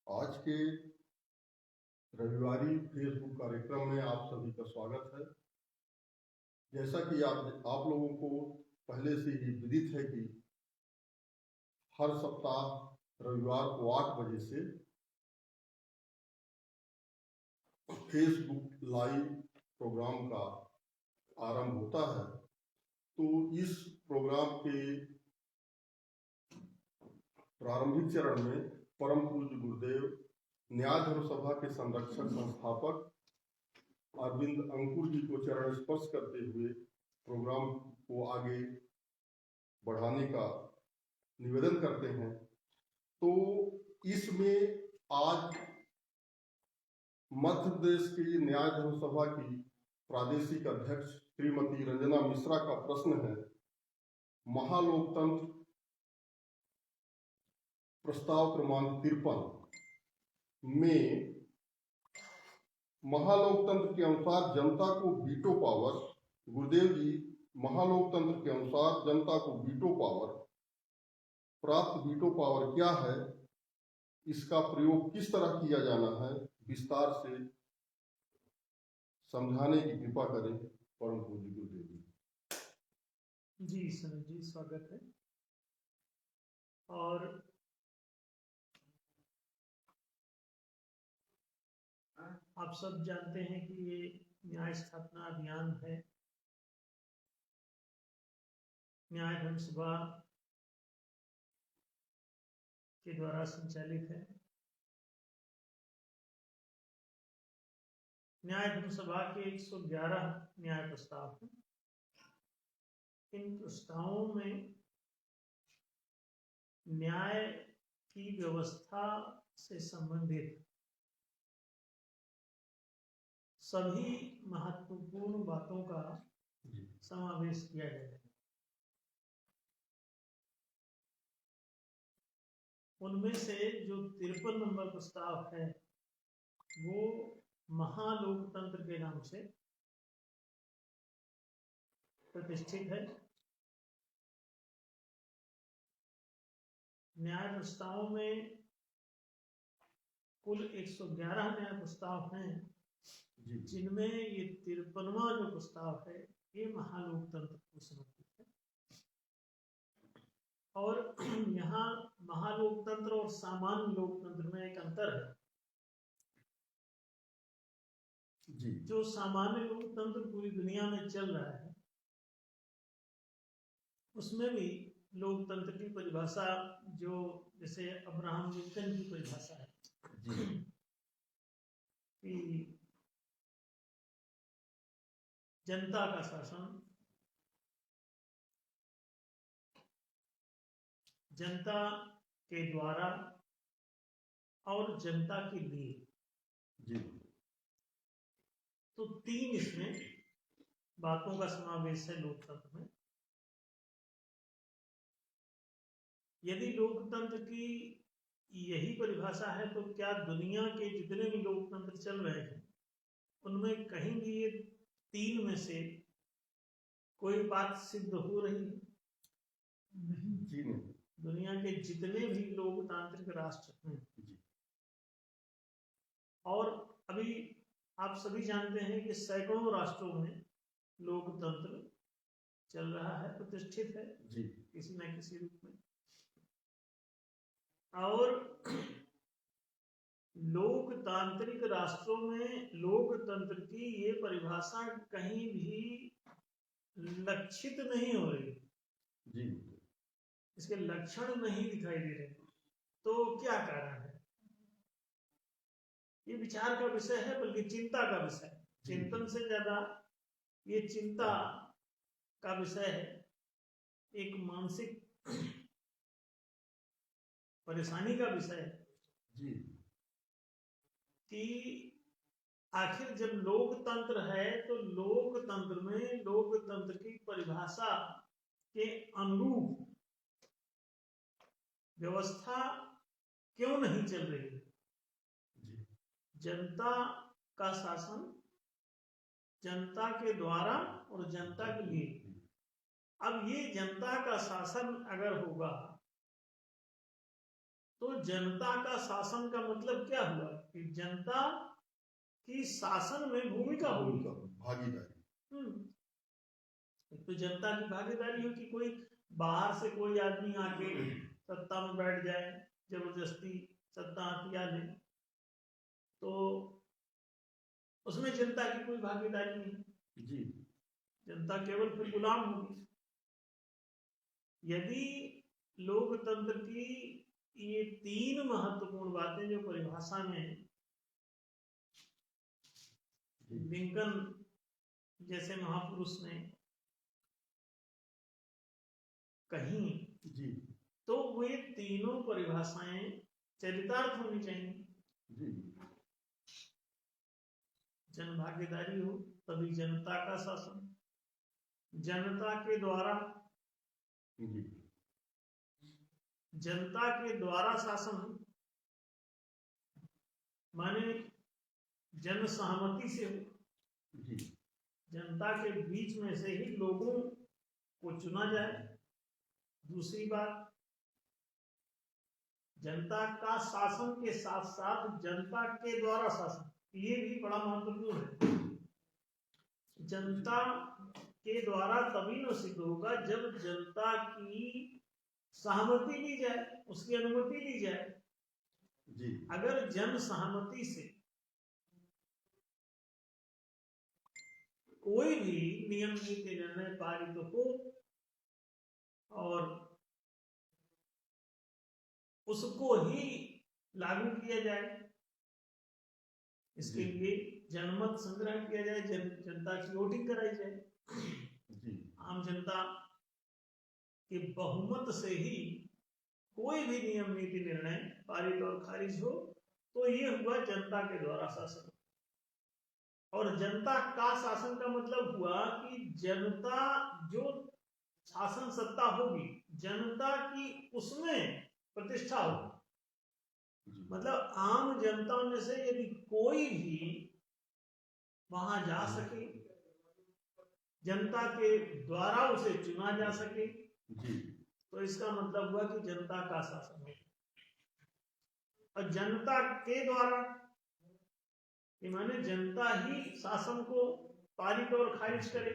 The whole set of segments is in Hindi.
आज के रविवारी फेसबुक कार्यक्रम में आप सभी का स्वागत है। जैसा कि आप लोगों को पहले से ही विदित है कि हर सप्ताह रविवार को 8 बजे से फेसबुक लाइव प्रोग्राम का आरंभ होता है। तो इस प्रोग्राम के प्रारंभिक चरण में परम पूज्य गुरुदेव न्याय धर्म सभा के संरक्षक संस्थापक अरविंद अंकुर जी को चरण स्पर्श करते हुए प्रोग्राम को आगे बढ़ाने का निवेदन करते हैं। तो इसमें आज मध्य प्रदेश की न्याय धर्म सभा की प्रादेशिक अध्यक्ष श्रीमती रंजना मिश्रा का प्रश्न है, महालोकतंत्र प्रस्ताव क्रमांक 53 में महालोकतंत्र के अनुसार जनता को वीटो पावर, गुरुदेव जी, महालोकतंत्र के अनुसार जनता को वीटो पावर, प्राप्त वीटो पावर क्या है, इसका प्रयोग किस तरह किया जाना है, विस्तार से समझाने की कृपा करें परम पूज्य गुरुदेव जी। जी सर जी, स्वागत है। और आप सब जानते हैं कि ये न्याय स्थापना अभियान है, न्याय धर्म सभा के द्वारा संचालित है। न्याय धर्म सभा के 111 न्याय प्रस्ताव हैं। इन प्रस्तावों में न्याय की व्यवस्था से संबंधित सभी महत्वपूर्ण बातों का समावेश किया गया है। उनमें से जो 53 नंबर प्रस्ताव है वो महालोकतंत्र के नाम से प्रतिष्ठित है। न्याय प्रस्तावों में कुल 111 न्याय प्रस्ताव हैं, जिनमें ये 53वां जो प्रस्ताव है ये महालोकतंत्र को समर्पित है। और यहाँ महालोकतंत्र और सामान्य लोकतंत्र में एक अंतर है। जो सामान्य लोकतंत्र पूरी दुनिया में चल रहा है उसमें भी लोकतंत्र की परिभाषा जो जैसे अब्राहम लिंकन की परिभाषा है कि जनता का शासन, जनता के द्वारा और जनता के लिए, तो 3 इसमें बातों का समावेश है लोकतंत्र में। यदि लोकतंत्र की यही परिभाषा है तो क्या दुनिया के जितने भी लोकतंत्र चल रहे हैं उनमें कहीं भी ये 3 में से कोई बात सिद्ध हो रही है? नहीं। दुनिया के जितने भी लोकतांत्रिक राष्ट्र हैं, और अभी आप सभी जानते हैं कि सैकड़ों राष्ट्रों में लोकतंत्र चल रहा है, प्रतिष्ठित है किसी न किसी रूप में। और लोकतांत्रिक राष्ट्रों में लोकतंत्र की ये परिभाषा कहीं भी लक्षित नहीं हो रही, इसके लक्षण नहीं दिखाई दे रहे। तो क्या कारण है? ये विचार का विषय है, बल्कि चिंता का विषय है। चिंतन से ज्यादा ये चिंता का विषय है, एक मानसिक परेशानी का विषय है कि आखिर जब लोकतंत्र है तो लोकतंत्र में लोकतंत्र की परिभाषा के अनुरूप व्यवस्था क्यों नहीं चल रही है? जनता का शासन जनता के द्वारा और जनता के लिए। अब ये जनता का शासन अगर होगा तो जनता का शासन का मतलब क्या हुआ कि जनता की शासन में भूमिका होगी, भागीदारी। तो जनता की भागीदारी हो कि कोई बाहर से कोई आदमी आके सत्ता में बैठ जाए, जबरदस्ती सत्ता हथिया ले, तो उसमें जनता की कोई भागीदारी नहीं जी। जनता केवल फिर गुलाम होगी। यदि लोकतंत्र की ये तीन महत्वपूर्ण बातें जो परिभाषा में लिंकन जैसे महापुरुष ने कहीं, जी। तो वे तीनों परिभाषाएं चरितार्थ होनी चाहिए। जी। जन भागीदारी हो तभी जनता का शासन, जनता के द्वारा, जी। जनता के द्वारा शासन माने जन सहमति से हो, जी। जनता के बीच में से ही लोगों को चुना जाए। दूसरी बात, जनता का शासन के साथ साथ जनता के द्वारा शासन, ये भी बड़ा महत्वपूर्ण है। जनता के द्वारा तभी न सिद्ध होगा जब जनता की सहमति ली जाए, उसकी अनुमति ली जाए। जी। अगर जन सहमति से कोई भी नियम नीति निर्णय पारित हो और उसको ही लागू किया जाए, इसके लिए जनमत संग्रह किया जाए, जनता की वोटिंग कराई जाए, आम जनता के बहुमत से ही कोई भी नियम नीति निर्णय पारित और खारिज हो, तो ये हुआ जनता के द्वारा शासन। और जनता का शासन का मतलब हुआ कि जनता जो शासन सत्ता होगी, जनता की उसमें प्रतिष्ठा होगी। मतलब आम जनता में से यदि कोई भी वहां जा सके, जनता के द्वारा उसे चुना जा सके, तो इसका मतलब हुआ कि जनता का शासन है। और जनता के द्वारा माने जनता ही शासन को पारित और खारिज करे,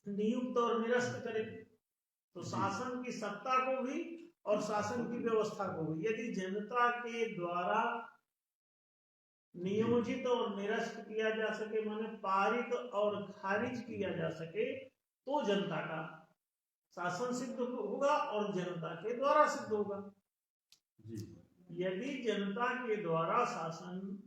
नियुक्त और निरस्त करे। तो शासन की सत्ता को भी और शासन की व्यवस्था को भी यदि जनता के द्वारा नियोजित और निरस्त किया जा सके, माने पारित और खारिज किया जा सके, तो जनता का शासन सिद्ध होगा और जनता के द्वारा सिद्ध होगा। यदि जनता के द्वारा शासन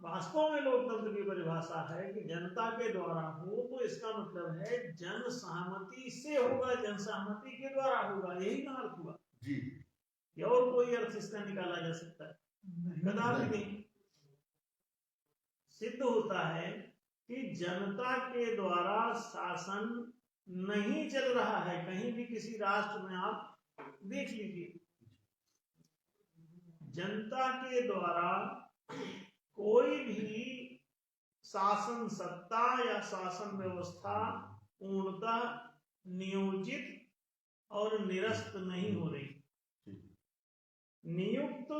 वास्तव में लोकतंत्र की परिभाषा है कि जनता के द्वारा हो, तो इसका मतलब है जन सहमति से होगा, जन सहमति के द्वारा होगा, यही ना अर्थ हुआ जी। और कोई अर्थ इसका निकाला जा सकता है? कदापि नहीं। सिद्ध होता है कि जनता के द्वारा शासन नहीं चल रहा है। कहीं भी किसी राष्ट्र में आप देख लीजिए, जनता के द्वारा कोई भी शासन सत्ता या शासन व्यवस्था पूर्णतः नियोजित और निरस्त नहीं हो रही, नियुक्त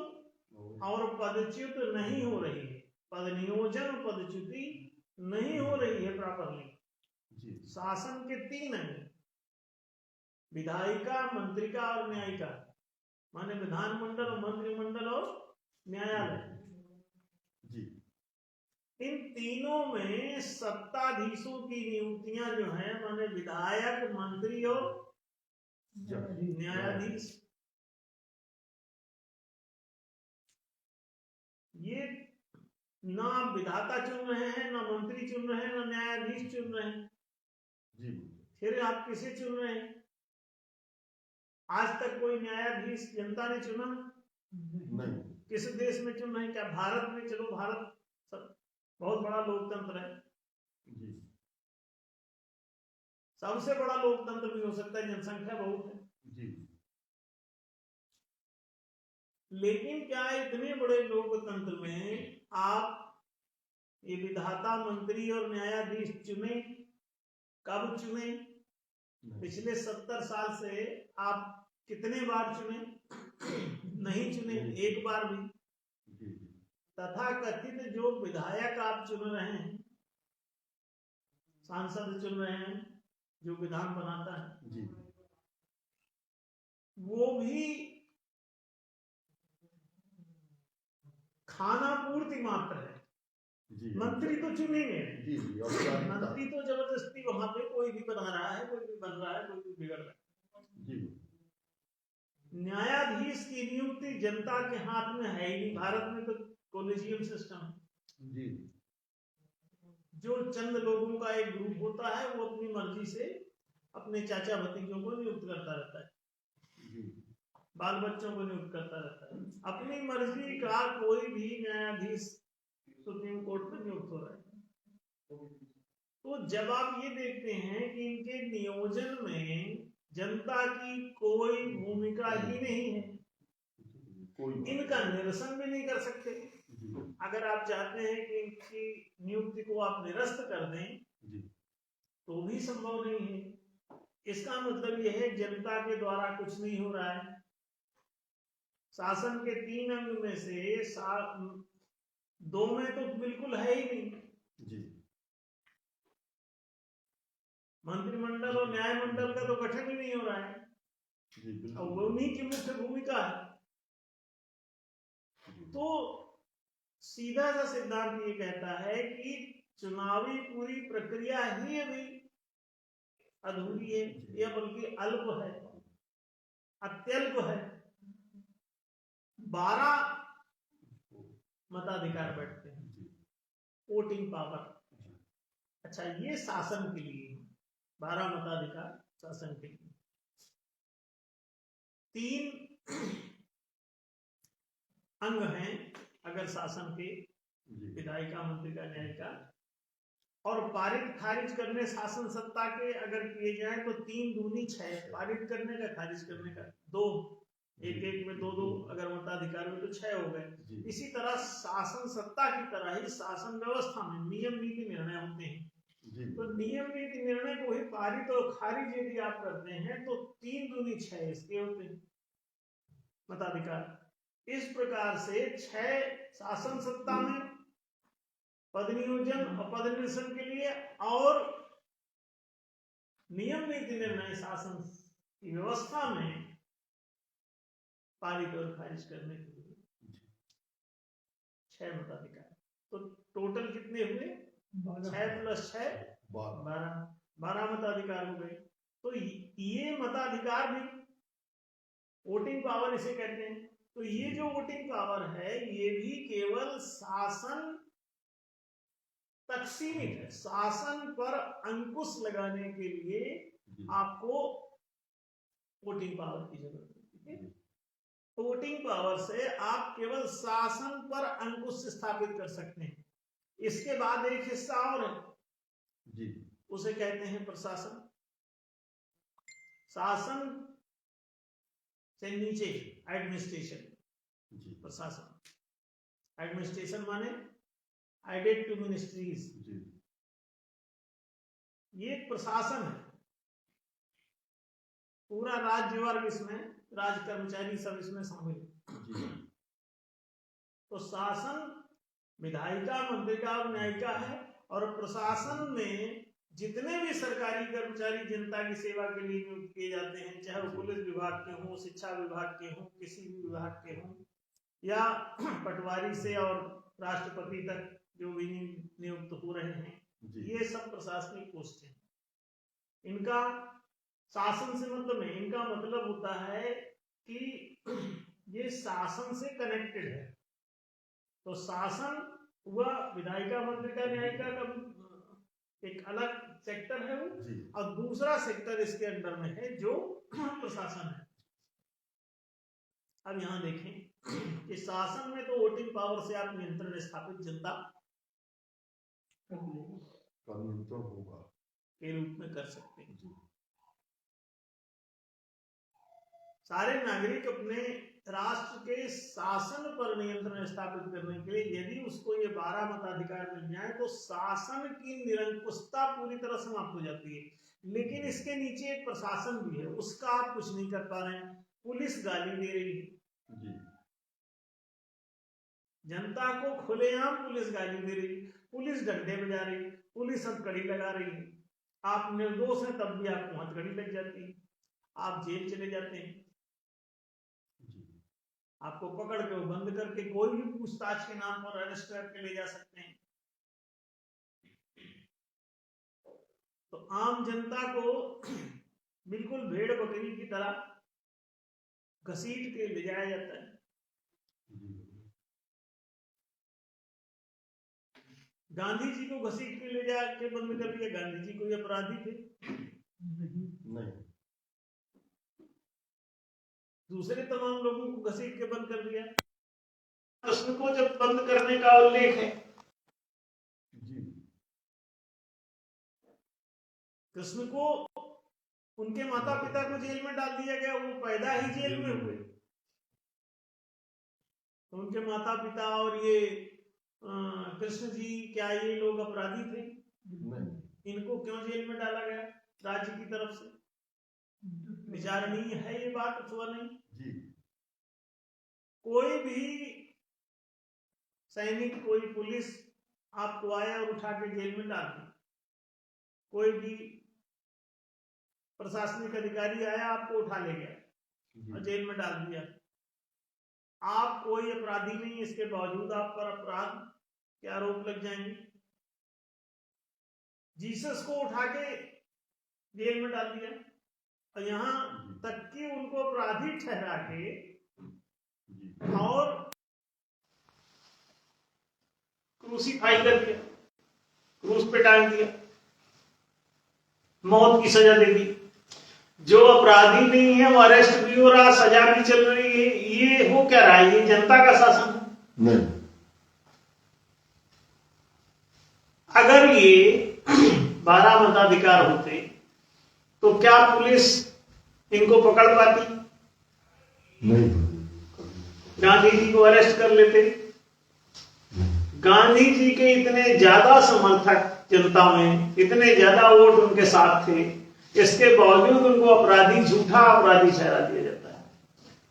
और पदच्युत नहीं हो रही है, पद नियोजन पदच्युति नहीं हो रही है प्रॉपरली। शासन के तीन हैं, विधायिका, मंत्रिका और न्यायिका, माने विधानमंडल, मंत्रिमंडल और न्यायालय। इन तीनों में सत्ताधीशों की नियुक्तियां जो है, माने विधायक, मंत्री और न्यायाधीश, ये ना विधाता चुन रहे हैं, ना मंत्री चुन रहे हैं, ना न्यायाधीश चुन रहे हैं। फिर आप किसे चुन रहे हैं? आज तक कोई न्यायाधीश जनता ने चुना नहीं। किस देश में चुन रहे हैं? क्या भारत में? चलो भारत बहुत बड़ा लोकतंत्र है, सबसे बड़ा लोकतंत्र भी हो सकता है, जनसंख्या बहुत है। लेकिन क्या इतने बड़े लोकतंत्र में आप ये विधाता, मंत्री और न्यायाधीश चुने? कब चुने? पिछले 70 साल से आप कितने बार चुने? नहीं चुने एक बार भी। जी जी तथा कथित जो विधायक आप चुन रहे हैं, सांसद चुन रहे हैं, जो विधान बनाता है, जी वो भी खाना पूर्ति मात्र है। जी मंत्री तो चुनेंगे नहीं। जी जी औपचारिकता। मंत्री तो जबरदस्ती वहां पे कोई भी बना रहा है, कोई भी बन रहा है, कोई भी बिगड़ रहा है। जी न्यायाधीश की नियुक्ति जनता के हाथ में है ही नहीं। भारत में तो कोलेजियम सिस्टम है। जी जो चंद लोगों का एक ग्रुप होता है, वो अपनी मर्जी से अपने चाचा भतीजों को नियुक्त करता रहता है, जी बाल बच्चों को नियुक्त करता रहता है। अपनी मर्जी का कोई भी न्यायाधीश सुप्रीम कोर्ट में नियुक्त हो रहा है। तो जब आप ये देखते हैं कि इनके नियोजन में जनता की कोई भूमिका ही नहीं है, कोई इनका निरसन भी नहीं कर सकते। जी अगर आप चाहते हैं कि इनकी नियुक्ति को आप निरस्त कर दें, जी तो भी संभव नहीं है। इसका मतलब यह है जनता के द्वारा कुछ नहीं हो रहा है। शासन के 3 अंग में से 2 में तो बिल्कुल है ही नहीं। जी मंत्रिमंडल और न्यायमंडल का तो गठन ही नहीं हो रहा है, जी और बिल्कुल। उन्हीं की मुख्य भूमिका है। तो सीधा सा सिद्धांत ये कहता है कि चुनावी पूरी प्रक्रिया ही अभी अधूरी है, या बल्कि अल्प है, अत्यल्प है। 12 मताधिकार बैठते हैं, वोटिंग पावर। अच्छा, ये शासन के लिए 12 मताधिकार शासन के लिए। 3 अंग हैं अगर शासन के, विधायिका, मंत्रिका, न्यायिका। और पारित खारिज करने शासन सत्ता के अगर किए जाए तो 3 दूनी 6, पारित करने का, खारिज करने का 2, एक में 2 अगर मताधिकार में तो 6 हो गए। इसी तरह शासन सत्ता की तरह ही शासन व्यवस्था में नियम नीति निर्णय होते हैं। तो नियम नीति निर्णय को ही पारित और खारिज यदि आप करते हैं तो 3 दूनी 6 इसके होते हैं मताधिकार। इस प्रकार से 6 शासन सत्ता में पद नियोजन और पद निरसन के लिए, और नियम नीति निर्णय शासन की व्यवस्था में पारित और खारिज करने के लिए 6 मताधिकार। तो टोटल कितने हुए? 6 + 6 12 मताधिकार हो गए। तो ये मताधिकार भी वोटिंग पावर इसे कहते हैं। तो ये जो वोटिंग पावर है, ये भी केवल शासन तक सीमित है। शासन पर अंकुश लगाने के लिए आपको वोटिंग पावर की जरूरत होती है। वोटिंग पावर से आप केवल शासन पर अंकुश स्थापित कर सकते हैं। इसके बाद एक हिस्सा और है जी, उसे कहते हैं प्रशासन। शासन से नीचे एडमिनिस्ट्रेशन, प्रशासन। एडमिनिस्ट्रेशन माने एडेड टू मिनिस्ट्रीज, ये प्रशासन है। पूरा राज्य वर्ग इसमें, राज कर्मचारी सब इसमें शामिल है। तो शासन विधायिका, मंत्रिका और न्यायिका है। और प्रशासन में जितने भी सरकारी कर्मचारी जनता की सेवा के लिए नियुक्त किए जाते हैं, चाहे वो पुलिस विभाग के हों, शिक्षा विभाग के हों, किसी भी विभाग के हों, या पटवारी से और राष्ट्रपति तक जो भी नियुक्त हो रहे हैं, ये सब प्रशासनिक पोस्ट हैं। इनका शासन से मतलब नहीं, इनका मतलब होता है कि ये शासन से कनेक्टेड है। तो शासन हुआ विधायिका, मंत्रिका, न्यायिका का एक अलग सेक्टर है वो, और दूसरा सेक्टर इसके अंडर में है जो प्रशासन है। अब यहां देखें कि शासन में तो वोटिंग पावर से आप नियंत्रण स्थापित जनता होगा के रूप में कर सकते हैं। सारे नागरिक अपने राष्ट्र के शासन पर नियंत्रण स्थापित करने के लिए यदि उसको ये 12 मताधिकार मिल जाए तो शासन की निरंकुशता पूरी तरह समाप्त हो जाती है। लेकिन इसके नीचे एक प्रशासन भी है, उसका आप कुछ नहीं कर पा रहे हैं। पुलिस गाली दे रही है, जनता को खुलेआम पुलिस गाली दे रही, पुलिस डंडे बजा रही, पुलिस हथकड़ी लगा रही है। आप निर्दोष हैं तब भी आपको हथकड़ी लग जाती है, आप जेल चले जाते हैं। आपको पकड़ के वो बंद करके कोई भी पूछताछ के नाम पर अरेस्ट करके ले जा सकते हैं। तो आम जनता को बिल्कुल भेड़ बकरी की तरह घसीट के ले जाया जाता है। गांधी जी को घसीट के ले जाके बंद कर दिया। गांधी जी कोई अपराधी थे? नहीं। दूसरे तमाम लोगों को घसीट के बंद कर दिया। कृष्ण को जब बंद करने का उल्लेख है, कृष्ण को उनके माता पिता को जेल में डाल दिया गया, वो पैदा ही जेल में हुए। तो उनके माता पिता और ये कृष्ण जी, क्या ये लोग अपराधी थे? नहीं। इनको क्यों जेल में डाला गया राज्य की तरफ से? विचारणीय है ये बात अथवा नहीं? कोई भी सैनिक, कोई पुलिस आपको आया और उठा के जेल में डाल दी, कोई भी प्रशासनिक अधिकारी आया आपको उठा ले गया और जेल में डाल दिया, आप कोई अपराधी नहीं, इसके बावजूद आप पर अपराध के आरोप लग जाएंगे। जीसस को उठा के जेल में डाल दिया और यहां तक कि उनको अपराधी ठहरा के और क्रूसीफाई कर दिया, क्रूस पे टांग दिया, मौत की सजा दे दी। जो अपराधी नहीं है वो अरेस्ट भी हो रहा, सजा भी चल रही है। ये हो क्या रहा है? ये जनता का शासन नहीं। अगर ये 12 मताधिकार होते तो क्या पुलिस इनको पकड़ पाती? नहीं। गांधी जी को अरेस्ट कर लेते। गांधी जी के इतने ज्यादा समर्थक जनता में, इतने ज्यादा वोट उनके साथ थे, इसके बावजूद उनको अपराधी, झूठा अपराधी ठहरा दिया जाता है।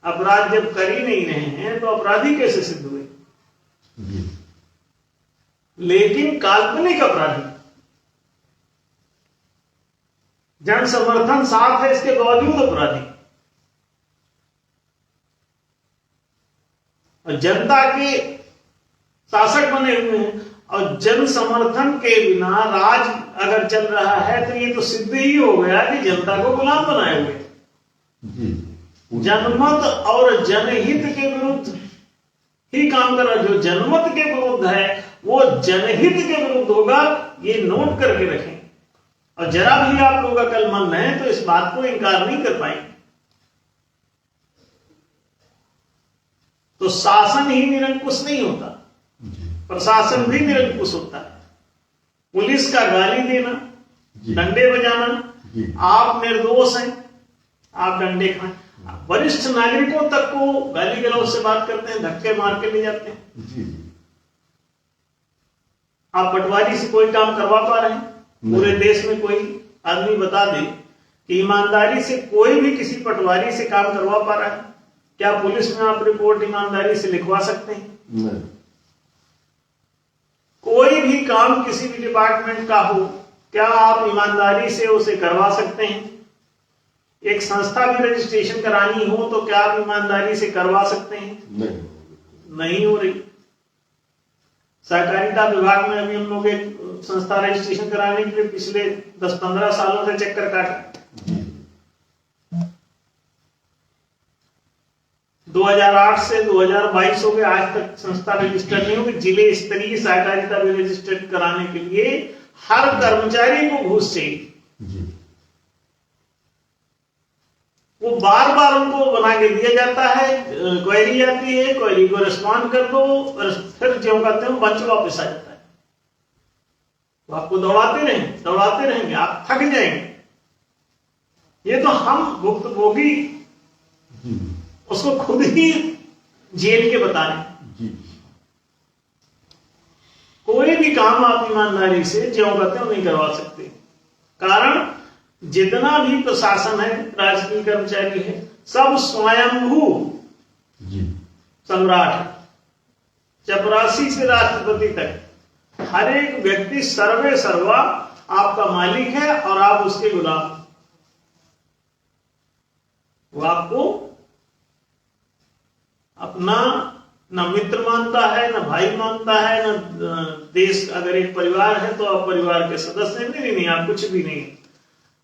अपराध जब कर ही नहीं रहे हैं तो अपराधी कैसे सिद्ध हुए? लेकिन काल्पनिक अपराधी, जन समर्थन साथ है इसके बावजूद अपराधी, और जनता के शासक बने हुए हैं। और जन समर्थन के बिना राज अगर चल रहा है तो ये तो सिद्ध ही हो गया कि जनता को गुलाम बनाए हुए। जनमत और जनहित के विरुद्ध ही काम कर रहा। जो जनमत के विरुद्ध है वो जनहित के विरुद्ध होगा, ये नोट करके रखें। और जरा भी आप लोग अक्लमंद हैं तो इस बात को इनकार नहीं कर पाएंगे। तो शासन ही निरंकुश नहीं होता, प्रशासन भी निरंकुश होता है। पुलिस का गाली देना, डंडे बजाना, आप निर्दोष हैं, आप डंडे खाएं। वरिष्ठ नागरिकों तक को गाली गलौज से बात करते हैं, धक्के मार के ले जाते हैं। आप पटवारी से कोई काम करवा पा रहे हैं? पूरे देश में कोई आदमी बता दे कि ईमानदारी से कोई भी किसी पटवारी से काम करवा पा रहा है? क्या पुलिस में आप रिपोर्ट ईमानदारी से लिखवा सकते हैं? नहीं। कोई भी काम किसी भी डिपार्टमेंट का हो, क्या आप ईमानदारी से उसे करवा सकते हैं? एक संस्था भी रजिस्ट्रेशन करानी हो तो क्या आप ईमानदारी से करवा सकते हैं? नहीं हो रही। सहकारिता विभाग में अभी हम लोग एक संस्था रजिस्ट्रेशन कराने के लिए पिछले 10-15 सालों से चक्कर काटे। 2008 से 2022 हो गए, आज तक संस्था रजिस्टर्ड नहीं होगी। जिले स्तरीय सहकारिता भी रजिस्टर्ड कराने के लिए हर कर्मचारी को घूस चाहिए। वो बार बार उनको बना के दिया जाता है, क्वेरी आती है, क्वेरी को रिस्पॉन्ड कर दो, और फिर जो कहते हैं बंच वापस आ जाता है। तो आपको दौड़ाते रहेंगे, आप थक जाएंगे। ये तो हम भुक्तभोगी उसको खुद ही जेल के बता रहे। कोई भी काम आप ईमानदारी से ज्यों कहते हो नहीं करवा सकते। कारण जितना भी प्रशासन है, राजकीय कर्मचारी है, सब स्वयंभू सम्राट है। चपरासी से राष्ट्रपति तक हर एक व्यक्ति सर्वे सर्वा आपका मालिक है और आप उसके गुलाम। वो आपको अपना न मित्र मानता है, न भाई मानता है, न देश। अगर एक परिवार है तो आप परिवार के सदस्य हैं, नहीं, आप कुछ भी नहीं,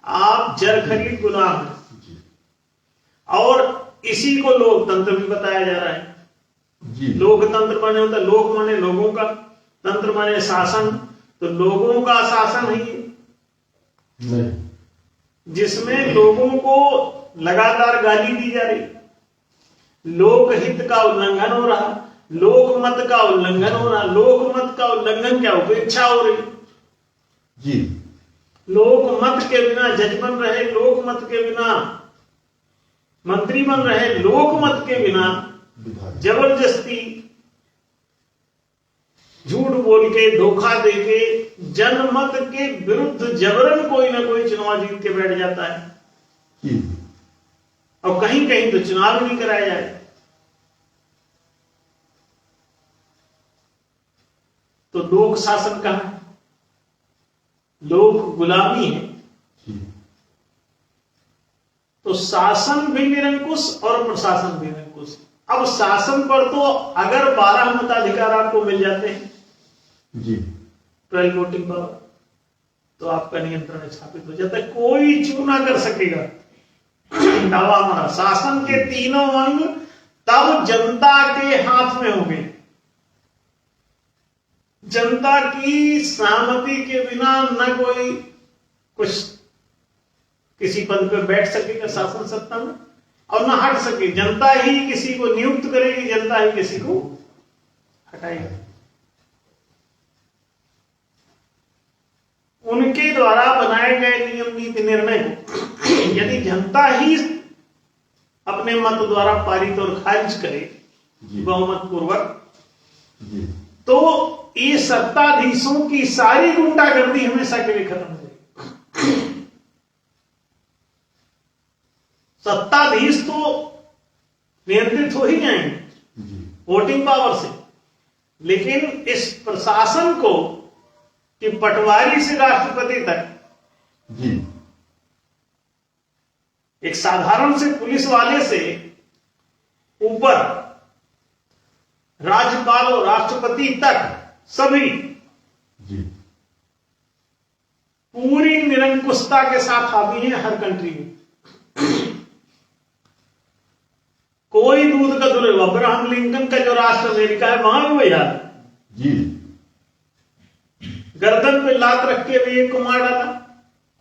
आप जर खरीद गुलाम हैं। और इसी को लोकतंत्र भी बताया जा रहा है जी। लोकतंत्र माने होता है, लोक माने लोगों का, तंत्र माने शासन, तो लोगों का शासन है नहीं, जिसमें लोगों को लगातार गाली दी जा रही, लोकहित का उल्लंघन हो रहा, लोकमत का उल्लंघन हो रहा। लोकमत का उल्लंघन क्या, उपेक्षा हो रही जी। लोकमत के बिना जज बन रहे, लोकमत के बिना मंत्री बन रहे, लोकमत के बिना जबरदस्ती झूठ बोल के, धोखा दे के, जनमत के विरुद्ध जबरन कोई ना कोई चुनाव जीत के बैठ जाता है और कहीं कहीं तो चुनाव नहीं कराया जाए। तो लोक शासन कहां है, लोक गुलामी है। तो शासन भी निरंकुश और प्रशासन भी निरंकुश। अब शासन पर तो अगर 12 मताधिकार आपको मिल जाते हैं जी, 12 वोटिंग पावर, तो आपका नियंत्रण स्थापित हो जाता है, कोई चू ना कर सकेगा। दावा हमारा, शासन के तीनों अंग तब जनता के हाथ में होंगे। जनता की सहमति के बिना न कोई कुछ किसी पद पे बैठ सकेगा शासन सत्ता में और ना हट सके। जनता ही किसी को नियुक्त करेगी, जनता ही किसी को हटाएगी। उनके द्वारा बनाए गए नियम नीति निर्णय को यदि जनता ही अपने मत द्वारा पारित और खारिज करे बहुमत पूर्वक, तो ये सत्ताधीशों की सारी गुंडागर्दी हमेशा के लिए खत्म हो जाएगी। सत्ताधीश तो नियंत्रित हो ही जाएंगे वोटिंग पावर से, लेकिन इस प्रशासन को कि पटवारी से राष्ट्रपति तक जी, एक साधारण से पुलिस वाले से ऊपर राज्यपाल और राष्ट्रपति तक सभी जी पूरी निरंकुशता के साथ हावी है हर कंट्री में। कोई दूध का दुल्हन, अब्राहम लिंकन का जो राष्ट्र अमेरिका है वहां भी वही हाल जी, गर्दन पे लात रख के भी एक को मार डाला,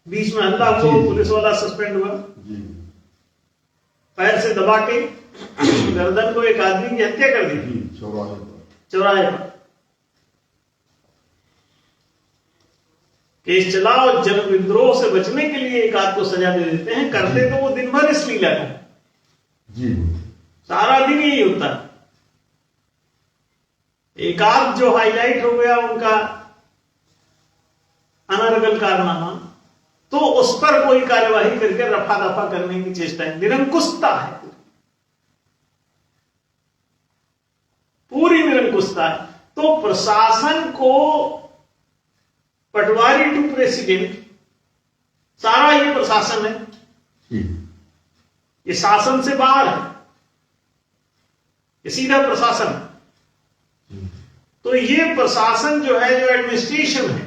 बीच में हल्ला हुआ, पुलिस वाला सस्पेंड हुआ, पैर से दबा के गर्दन को एक आदमी की हत्या कर दी चौराहे पर। केस चलाओ, जन विद्रोह से बचने के लिए एक आध को सजा दे देते हैं, करते तो वो दिन भर इस लीला का जी, सारा दिन यही होता है। एक आध जो हाईलाइट हो गया उनका अनर्गल कारनामा, तो उस पर कोई कार्यवाही करके रफा दफा करने की चेष्टा है। निरंकुशता है, पूरी निरंकुशता है। तो प्रशासन को पटवारी टू प्रेसिडेंट, सारा ये प्रशासन है, ये शासन से बाहर है, ये सीधा प्रशासन है। तो ये प्रशासन जो है, जो एडमिनिस्ट्रेशन है,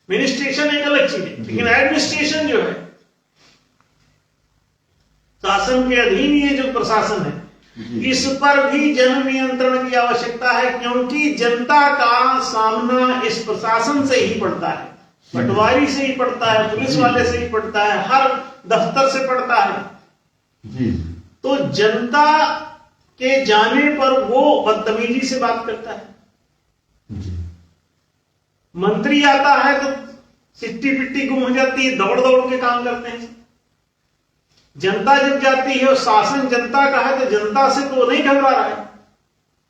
मिनिस्ट्रेशन एक अलग चीज है, लेकिन एडमिनिस्ट्रेशन जो है शासन के अधीन, ये जो प्रशासन है, इस पर भी जन नियंत्रण की आवश्यकता है, क्योंकि जनता का सामना इस प्रशासन से ही पड़ता है, पटवारी से ही पड़ता है, पुलिस वाले से ही पड़ता है, हर दफ्तर से पड़ता है जी। तो जनता के जाने पर वो बदतमीजी से बात करता है। मंत्री आता है तो सिट्टी पिट्टी गुम हो जाती है, दौड़ दौड़ के काम करते हैं। जनता जब जाती है और शासन जनता का है, तो जनता से तो नहीं घबरा रहा है,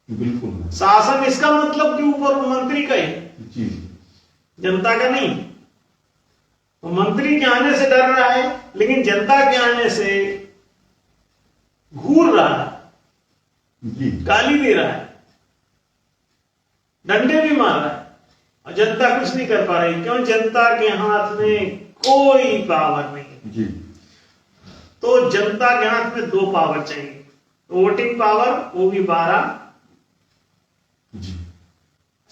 बिल्कुल। शासन इसका मतलब कि ऊपर मंत्री का ही जी, जनता का नहीं। तो मंत्री के आने से डर रहा है, लेकिन जनता के आने से घूर रहा है जी, गाली दे रहा है। डंडे भी मार रहा है और जनता कुछ नहीं कर पा रही। क्यों? जनता के हाथ में कोई पावर नहीं है जी। तो जनता के हाथ में 2 पावर चाहिए, वोटिंग पावर, वो भी 12 जी।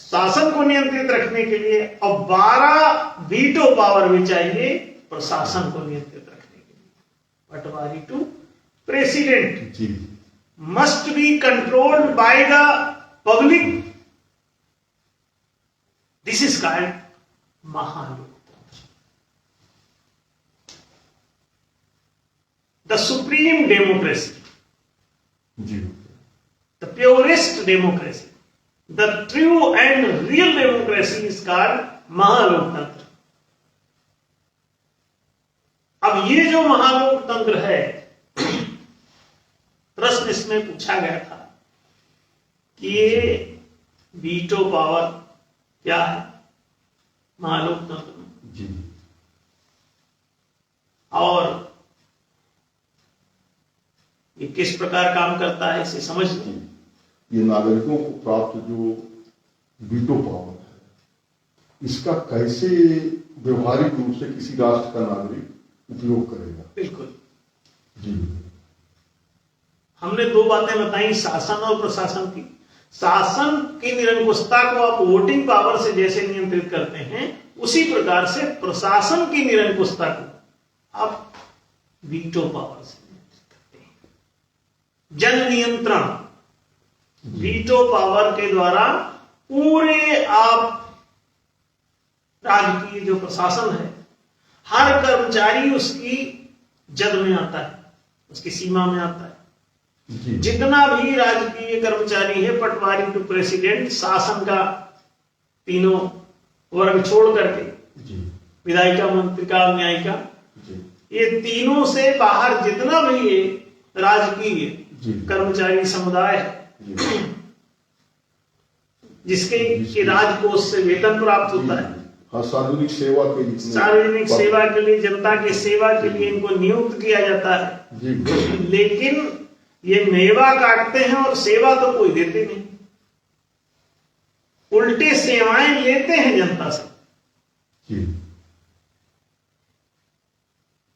शासन को नियंत्रित रखने के लिए, और 12 वीटो पावर भी चाहिए प्रशासन को नियंत्रित रखने के लिए। Patwari to president ji. Must be controlled by the public. This is called महालोकतंत्र, the supreme democracy, ji. the purest democracy, the true and real democracy is called महालोकतंत्र। अब ये जो महालोकतंत्र है, प्रश्न इसमें पूछा गया था कि ये वीटो पावर क्या है महालोकतंत्र में, जी। और ये किस प्रकार काम करता है, इसे समझ लें। ये नागरिकों को प्राप्त जो वीटो पावर है, इसका कैसे व्यवहारिक रूप से किसी राष्ट्र का नागरिक उपयोग करेगा? बिल्कुल जी। हमने 2 बातें बताई, शासन और प्रशासन की। शासन की निरंकुशता को आप वोटिंग पावर से जैसे नियंत्रित करते हैं, उसी प्रकार से प्रशासन की निरंकुशता को आप वीटो पावर से नियंत्रित करते हैं। जन नियंत्रण, वीटो पावर के द्वारा पूरे आप राज्य की जो प्रशासन है, हर कर्मचारी उसकी जद में आता है, उसकी सीमा में आता है। जितना भी राजकीय कर्मचारी है, पटवारी टू प्रेसिडेंट, शासन का तीनों वर्ग छोड़ करके, विधायिका, मंत्रिका, न्यायिका, ये तीनों से बाहर जितना भी ये राजकीय कर्मचारी समुदाय है, जिसके राजकोष से वेतन प्राप्त होता है, सार्वजनिक सेवा के लिए, सार्वजनिक सेवा के लिए, जनता की सेवा के लिए इनको नियुक्त किया जाता है। लेकिन ये मेवा काटते हैं और सेवा तो कोई देते नहीं, उल्टे सेवाएं लेते हैं जनता से।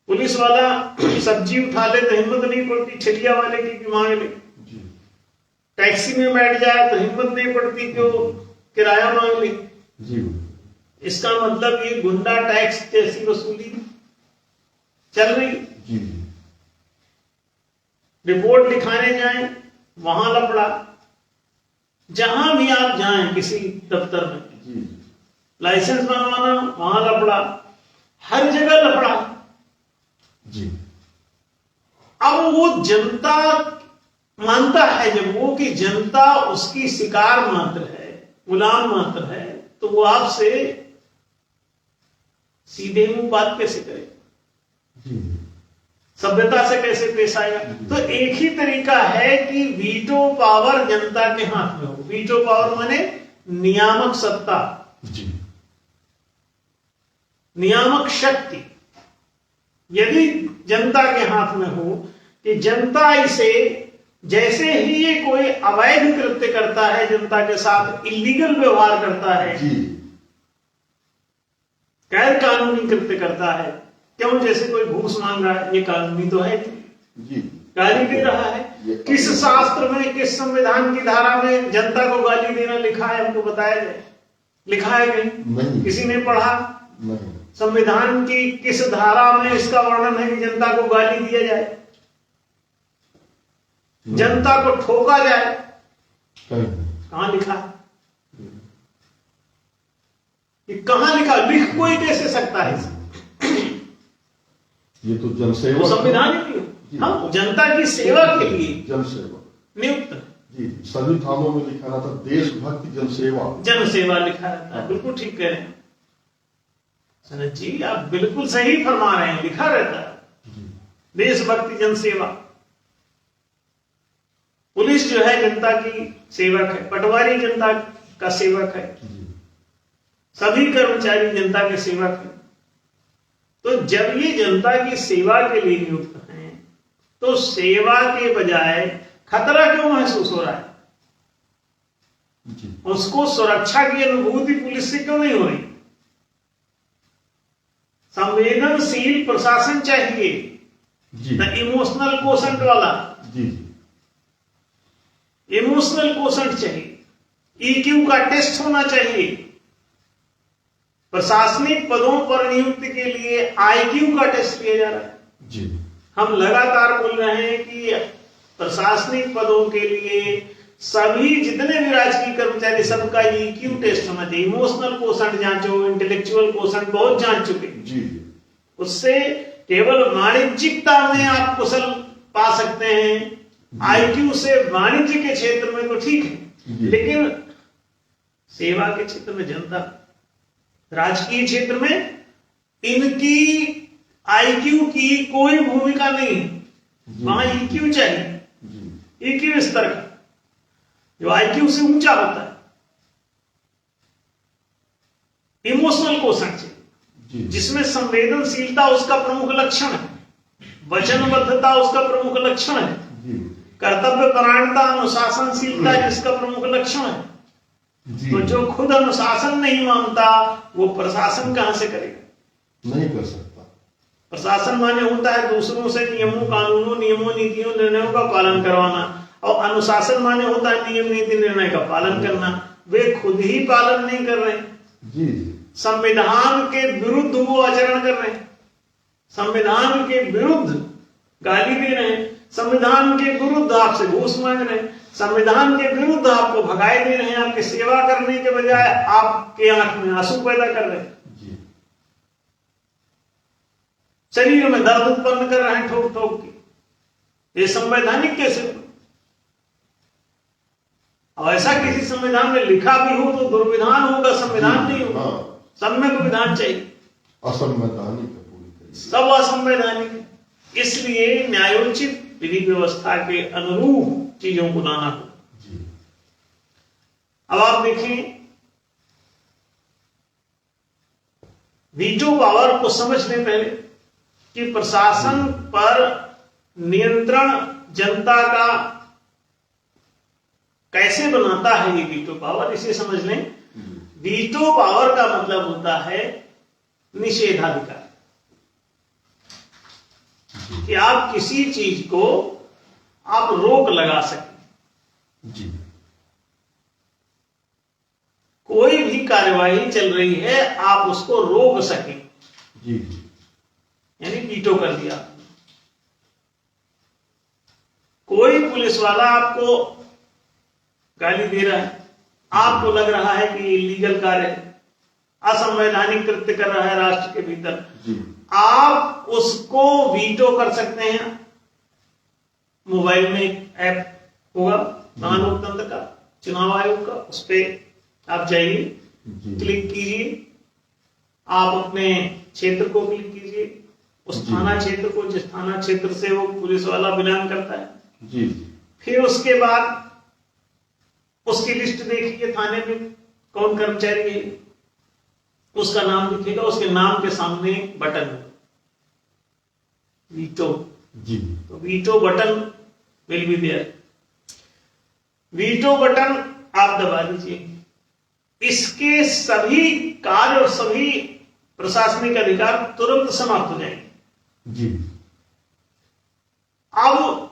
पुलिस वाला सब्जी उठा ले तो हिम्मत नहीं पड़ती ठेलिया वाले की मांग ले, टैक्सी में बैठ जाए तो हिम्मत नहीं पड़ती कि वो किराया मांग ले। इसका मतलब ये गुंडा टैक्स जैसी वसूली चल रही। रिपोर्ट लिखाने जाएं, वहां लफड़ा, जहां भी आप जाएं किसी दफ्तर में, लाइसेंस बनवाना, वहां लफड़ा, हर जगह लफड़ा। अब वो जनता मानता है जब वो कि जनता उसकी शिकार मात्र है, गुलाम मात्र है, तो वो आपसे सीधे मुंह बात कैसे करे, सभ्यता से कैसे पेश आएगा? तो एक ही तरीका है कि वीटो पावर जनता के हाथ में हो। वीटो पावर माने नियामक सत्ता, नियामक शक्ति यदि जनता के हाथ में हो, कि जनता इसे, जैसे ही ये कोई अवैध कृत्य करता है, जनता के साथ इलीगल व्यवहार करता है, गैर कानूनी कृत्य करता है, क्यों? जैसे कोई घूस मांग रहा है, ये कानूनी तो है जी, गाली दे रहा है। किस शास्त्र में, किस संविधान की धारा में जनता को गाली देना लिखा है? हमको बताया जाए, लिखा है कहीं? किसी ने पढ़ा? नहीं। संविधान की किस धारा में इसका वर्णन है कि जनता को गाली दिया जाए, जनता को ठोका जाए? कहां लिखा है? कहां लिखा? लिख कोई कैसे सकता है? ये तो जनसेवा, संविधान ही नहीं, हम जनता की सेवा के लिए जनसेवा नियुक्त जी। सभी थानों में लिखा रहता था देशभक्ति जनसेवा, जनसेवा लिखा रहता है। बिल्कुल ठीक कह रहे हैं सनत जी, आप बिल्कुल सही फरमा रहे हैं, लिखा रहता है देशभक्ति जनसेवा। पुलिस जो है जनता की सेवक है, पटवारी जनता का सेवक है, सभी कर्मचारी जनता के सेवक हैं। तो जब ये जनता की सेवा के लिए नियुक्त हैं, तो सेवा के बजाय खतरा क्यों महसूस हो रहा है? उसको सुरक्षा की अनुभूति पुलिस से क्यों नहीं हो रही? संवेदनशील प्रशासन चाहिए, जी इमोशनल कोशंट वाला, जी इमोशनल कोशंट चाहिए, ईक्यू का टेस्ट होना चाहिए। प्रशासनिक पदों पर नियुक्ति के लिए आईक्यू का टेस्ट किया जा रहा है। जी हम लगातार बोल रहे हैं कि प्रशासनिक पदों के लिए सभी जितने भी राजकीय कर्मचारी सबका ईक्यू टेस्ट होना चाहिए। इमोशनल कोशंट जांचो, इंटेलेक्चुअल कोशंट बहुत जांच चुके, जी उससे केवल वाणिज्यिकता में आप कुशल पा सकते हैं। आईक्यू से वाणिज्य के क्षेत्र में तो ठीक है, लेकिन सेवा के क्षेत्र में, जनता राजकीय क्षेत्र में इनकी आईक्यू की कोई भूमिका नहीं है। वहां ईक्यू चाहिए, ईक्यू स्तर का जो आईक्यू से ऊंचा होता है। इमोशनल कोशंट चाहिए जिसमें संवेदनशीलता उसका प्रमुख लक्षण है, वचनबद्धता उसका प्रमुख लक्षण है, कर्तव्य परायणता, अनुशासनशीलता जिसका प्रमुख लक्षण है। तो जो खुद अनुशासन नहीं मानता वो प्रशासन कहां से करेगा? नहीं कर सकता। प्रशासन माने होता है दूसरों से नियमों, कानूनों, नियमों, नीतियों, निर्णयों का पालन करवाना, और अनुशासन माने होता है नियम, नीति, निर्णय का पालन करना। वे खुद ही पालन नहीं कर रहे, जी संविधान के विरुद्ध वो आचरण कर रहे हैं, संविधान के विरुद्ध गाली दे रहे हैं, संविधान के विरुद्ध आपसे घूस मांग रहे हैं, संविधान के विरुद्ध आपको भगाए दे रहे हैं, आपकी सेवा करने के बजाय आपके आंख में आंसू पैदा कर रहे हैं, शरीर में दर्द उत्पन्न कर रहे हैं ठोक ठोक के। ये संवैधानिक कैसे? और ऐसा किसी संविधान में लिखा भी हो तो दुर्विधान होगा, संविधान नहीं होगा। सम्यक विधान चाहिए, असंवैधानिक, सब असंवैधानिक। इसलिए न्यायोचित विधि व्यवस्था के अनुरूप चीजों को लाना हो। अब आप देखें, वीटो पावर को समझ लें पहले कि प्रशासन पर नियंत्रण जनता का कैसे बनाता है ये वीटो पावर, इसे समझ लें। वीटो पावर का मतलब होता है निषेधाधिकार, कि आप किसी चीज को आप रोक लगा सकें। जी कोई भी कार्यवाही चल रही है आप उसको रोक सकें, जी यानी वीटो कर दिया। कोई पुलिस वाला आपको गाली दे रहा है, आपको लग रहा है कि इलीगल कार्य है, असंवैधानिक कृत्य कर रहा है राष्ट्र के भीतर, आप उसको वीटो कर सकते हैं। मोबाइल में एक ऐप होगा महालोकतंत्र का, चुनाव आयोग का, उस पर आप जाइए, क्लिक कीजिए, आप अपने क्षेत्र को क्लिक कीजिए, उस थाना क्षेत्र को जिस थाना क्षेत्र से वो पुलिस वाला बिलोंग करता है, जी फिर उसके बाद उसकी लिस्ट देखिए, थाने में कौन कर्मचारी है, उसका नाम दिखेगा, उसके नाम के सामने बटन होगा वीटो, जी तो veto button will be there. Veto button आप दबा दीजिए, इसके सभी कार्य और सभी प्रशासनिक अधिकार तुरंत समाप्त हो जाएंगे। जी अब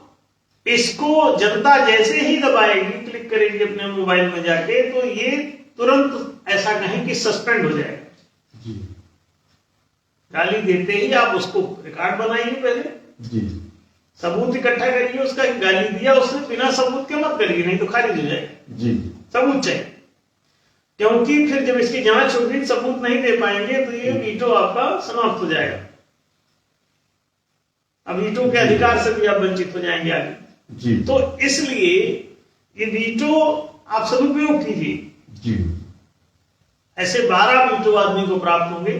इसको जनता जैसे ही दबाएगी, क्लिक करेगी अपने मोबाइल में जाके, तो ये तुरंत ऐसा कहें कि सस्पेंड हो जाएगा। जी गाली देते ही आप उसको रिकॉर्ड बनाइए, पहले जी सबूत इकट्ठा करिए, उसका गाली दिया उसने बिना सबूत के मत करिए, नहीं तो खारिज हो जाएगा। जी सबूत चाहिए, क्योंकि फिर जब इसकी जांच होगी सबूत नहीं दे पाएंगे तो ये वीटो आपका समाप्त हो जाएगा। अब वीटो के अधिकार से भी आप वंचित हो जाएंगे आगे। जी तो इसलिए ये वीटो आप सदुपयोग कीजिए। जी ऐसे 12 वीटो आदमी को प्राप्त होंगे।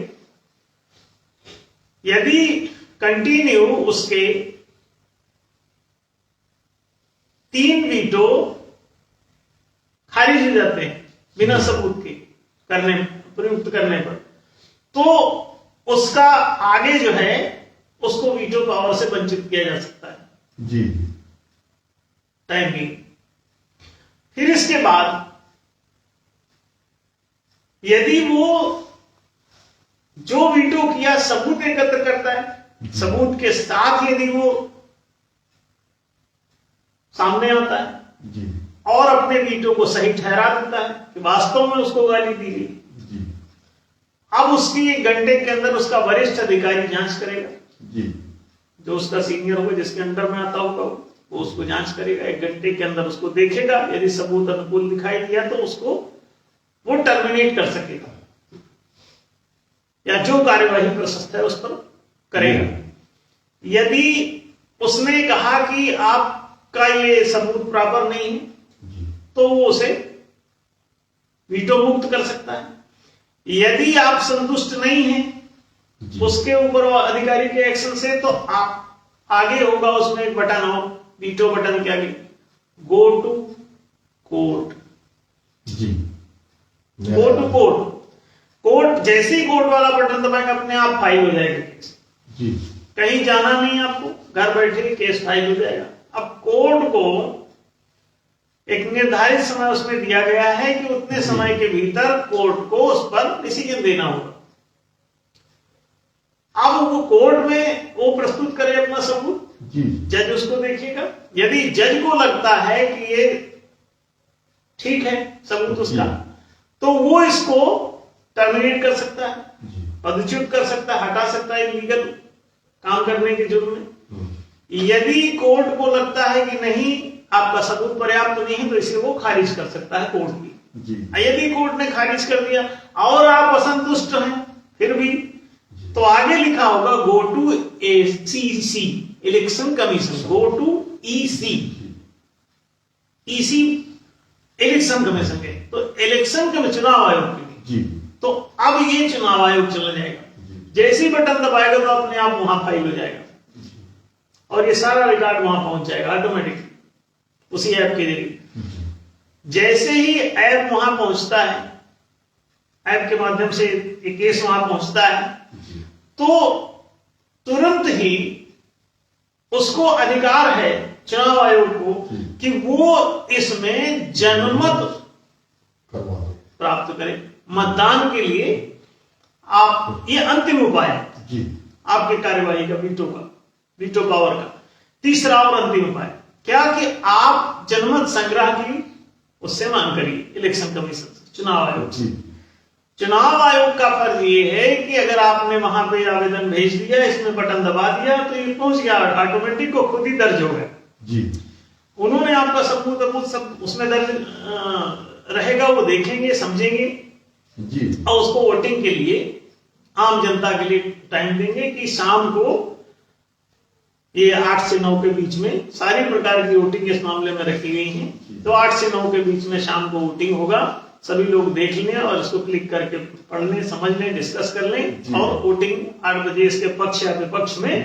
यदि कंटिन्यू उसके 3 वीटो खारिज हो जाते हैं बिना सबूत के करने प्रयुक्त करने पर, तो उसका आगे जो है उसको वीटो पावर से वंचित किया जा सकता है जी टाइम भी। फिर इसके बाद यदि वो जो वीटो किया सबूत एकत्र करता है, सबूत के साथ यदि वो सामने आता है जी और अपने वीटो को सही ठहरा देता है कि वास्तव में उसको गाली दी गई, जी अब उसकी 1 घंटे के अंदर उसका वरिष्ठ अधिकारी जांच करेगा, जी जो उसका सीनियर होगा, जिसके अंडर में आता होगा, वो उसको जांच करेगा। 1 घंटे के अंदर उसको देखेगा, यदि सबूत अनुकूल दिखाई दिया तो उसको वो टर्मिनेट कर सकेगा या जो कार्यवाही प्रशस्त है उस पर करेगा। यदि उसने कहा कि आपका ये सबूत प्रॉपर नहीं है, जी तो वो उसे वीटो मुक्त कर सकता है। यदि आप संतुष्ट नहीं हैं जी उसके ऊपर अधिकारी के एक्शन से, तो आप आगे होगा उसमें एक बटन हो, वीटो बटन के आगे गो टू कोर्ट, जी गो टू कोर्ट। कोर्ट जैसे ही कोर्ट वाला बटन दबाएंगे अपने आप फाइल हो जाएगा केस, जी कहीं जाना नहीं आपको, घर बैठे केस फाइल हो जाएगा। अब कोर्ट को एक निर्धारित समय उसमें दिया गया है कि उतने समय के भीतर कोर्ट को उस पर डिसीजन देना होगा। अब वो कोर्ट में वो प्रस्तुत करे अपना सबूत, जी जज उसको देखेगा। यदि जज को लगता है कि ये ठीक है सबूत उसका, तो वो इसको टर्मिनेट कर सकता है, जी पदच्युत कर सकता है, हटा सकता है इलीगल काम करने के जुर्म में। हम्म, यदि कोर्ट को लगता है कि नहीं आपका सबूत पर्याप्त नहीं है, तो इसे वो खारिज कर सकता है कोर्ट भी। जी यदि कोर्ट ने खारिज कर दिया और आप असंतुष्ट हैं फिर भी, तो आगे लिखा होगा go to ACC election commission, go to EC election commission के, तो इलेक्शन के चुनाव आयोग के लिए। जी तो अब ये चुनाव आयोग चला जाएगा, जैसे ही बटन दबाएगा तो अपने आप वहां फाइल हो जाएगा और ये सारा रिकॉर्ड वहां पहुंच जाएगा ऑटोमेटिक उसी ऐप के जरिए। जैसे ही ऐप वहां पहुंचता है, ऐप के माध्यम से एक केस वहां पहुंचता है, तो तुरंत ही उसको अधिकार है चुनाव आयोग को कि वो इसमें जनमत करवा दो प्राप्त करे। मतदान के लिए आप, ये अंतिम उपाय है जी आपके कार्यवाही का, वीटो पावर का तीसरा और अंतिम उपाय क्या कि आप जनमत संग्रह की उससे मांग करिए इलेक्शन कमीशन से, चुनाव आयोग से। जी चुनाव आयोग का फर्ज ये है कि अगर आपने वहां पे आवेदन भेज दिया, इसमें बटन दबा दिया, तो ये पहुंच गया ऑटोमेटिक, को खुद ही दर्ज हो गया। जी उन्होंने आपका सबूत सब उसमें दर्ज रहेगा, वो देखेंगे समझेंगे जी और उसको वोटिंग के लिए आम जनता के लिए टाइम देंगे कि शाम को ये 8 से 9 के बीच में सारी प्रकार की वोटिंग इस मामले में रखी गई है। तो 8 से 9 के बीच में शाम को वोटिंग होगा, सभी लोग देख लें और इसको क्लिक करके पढ़ लें, समझ लें, डिस्कस कर लें और वोटिंग 8 बजे इसके पक्ष या विपक्ष में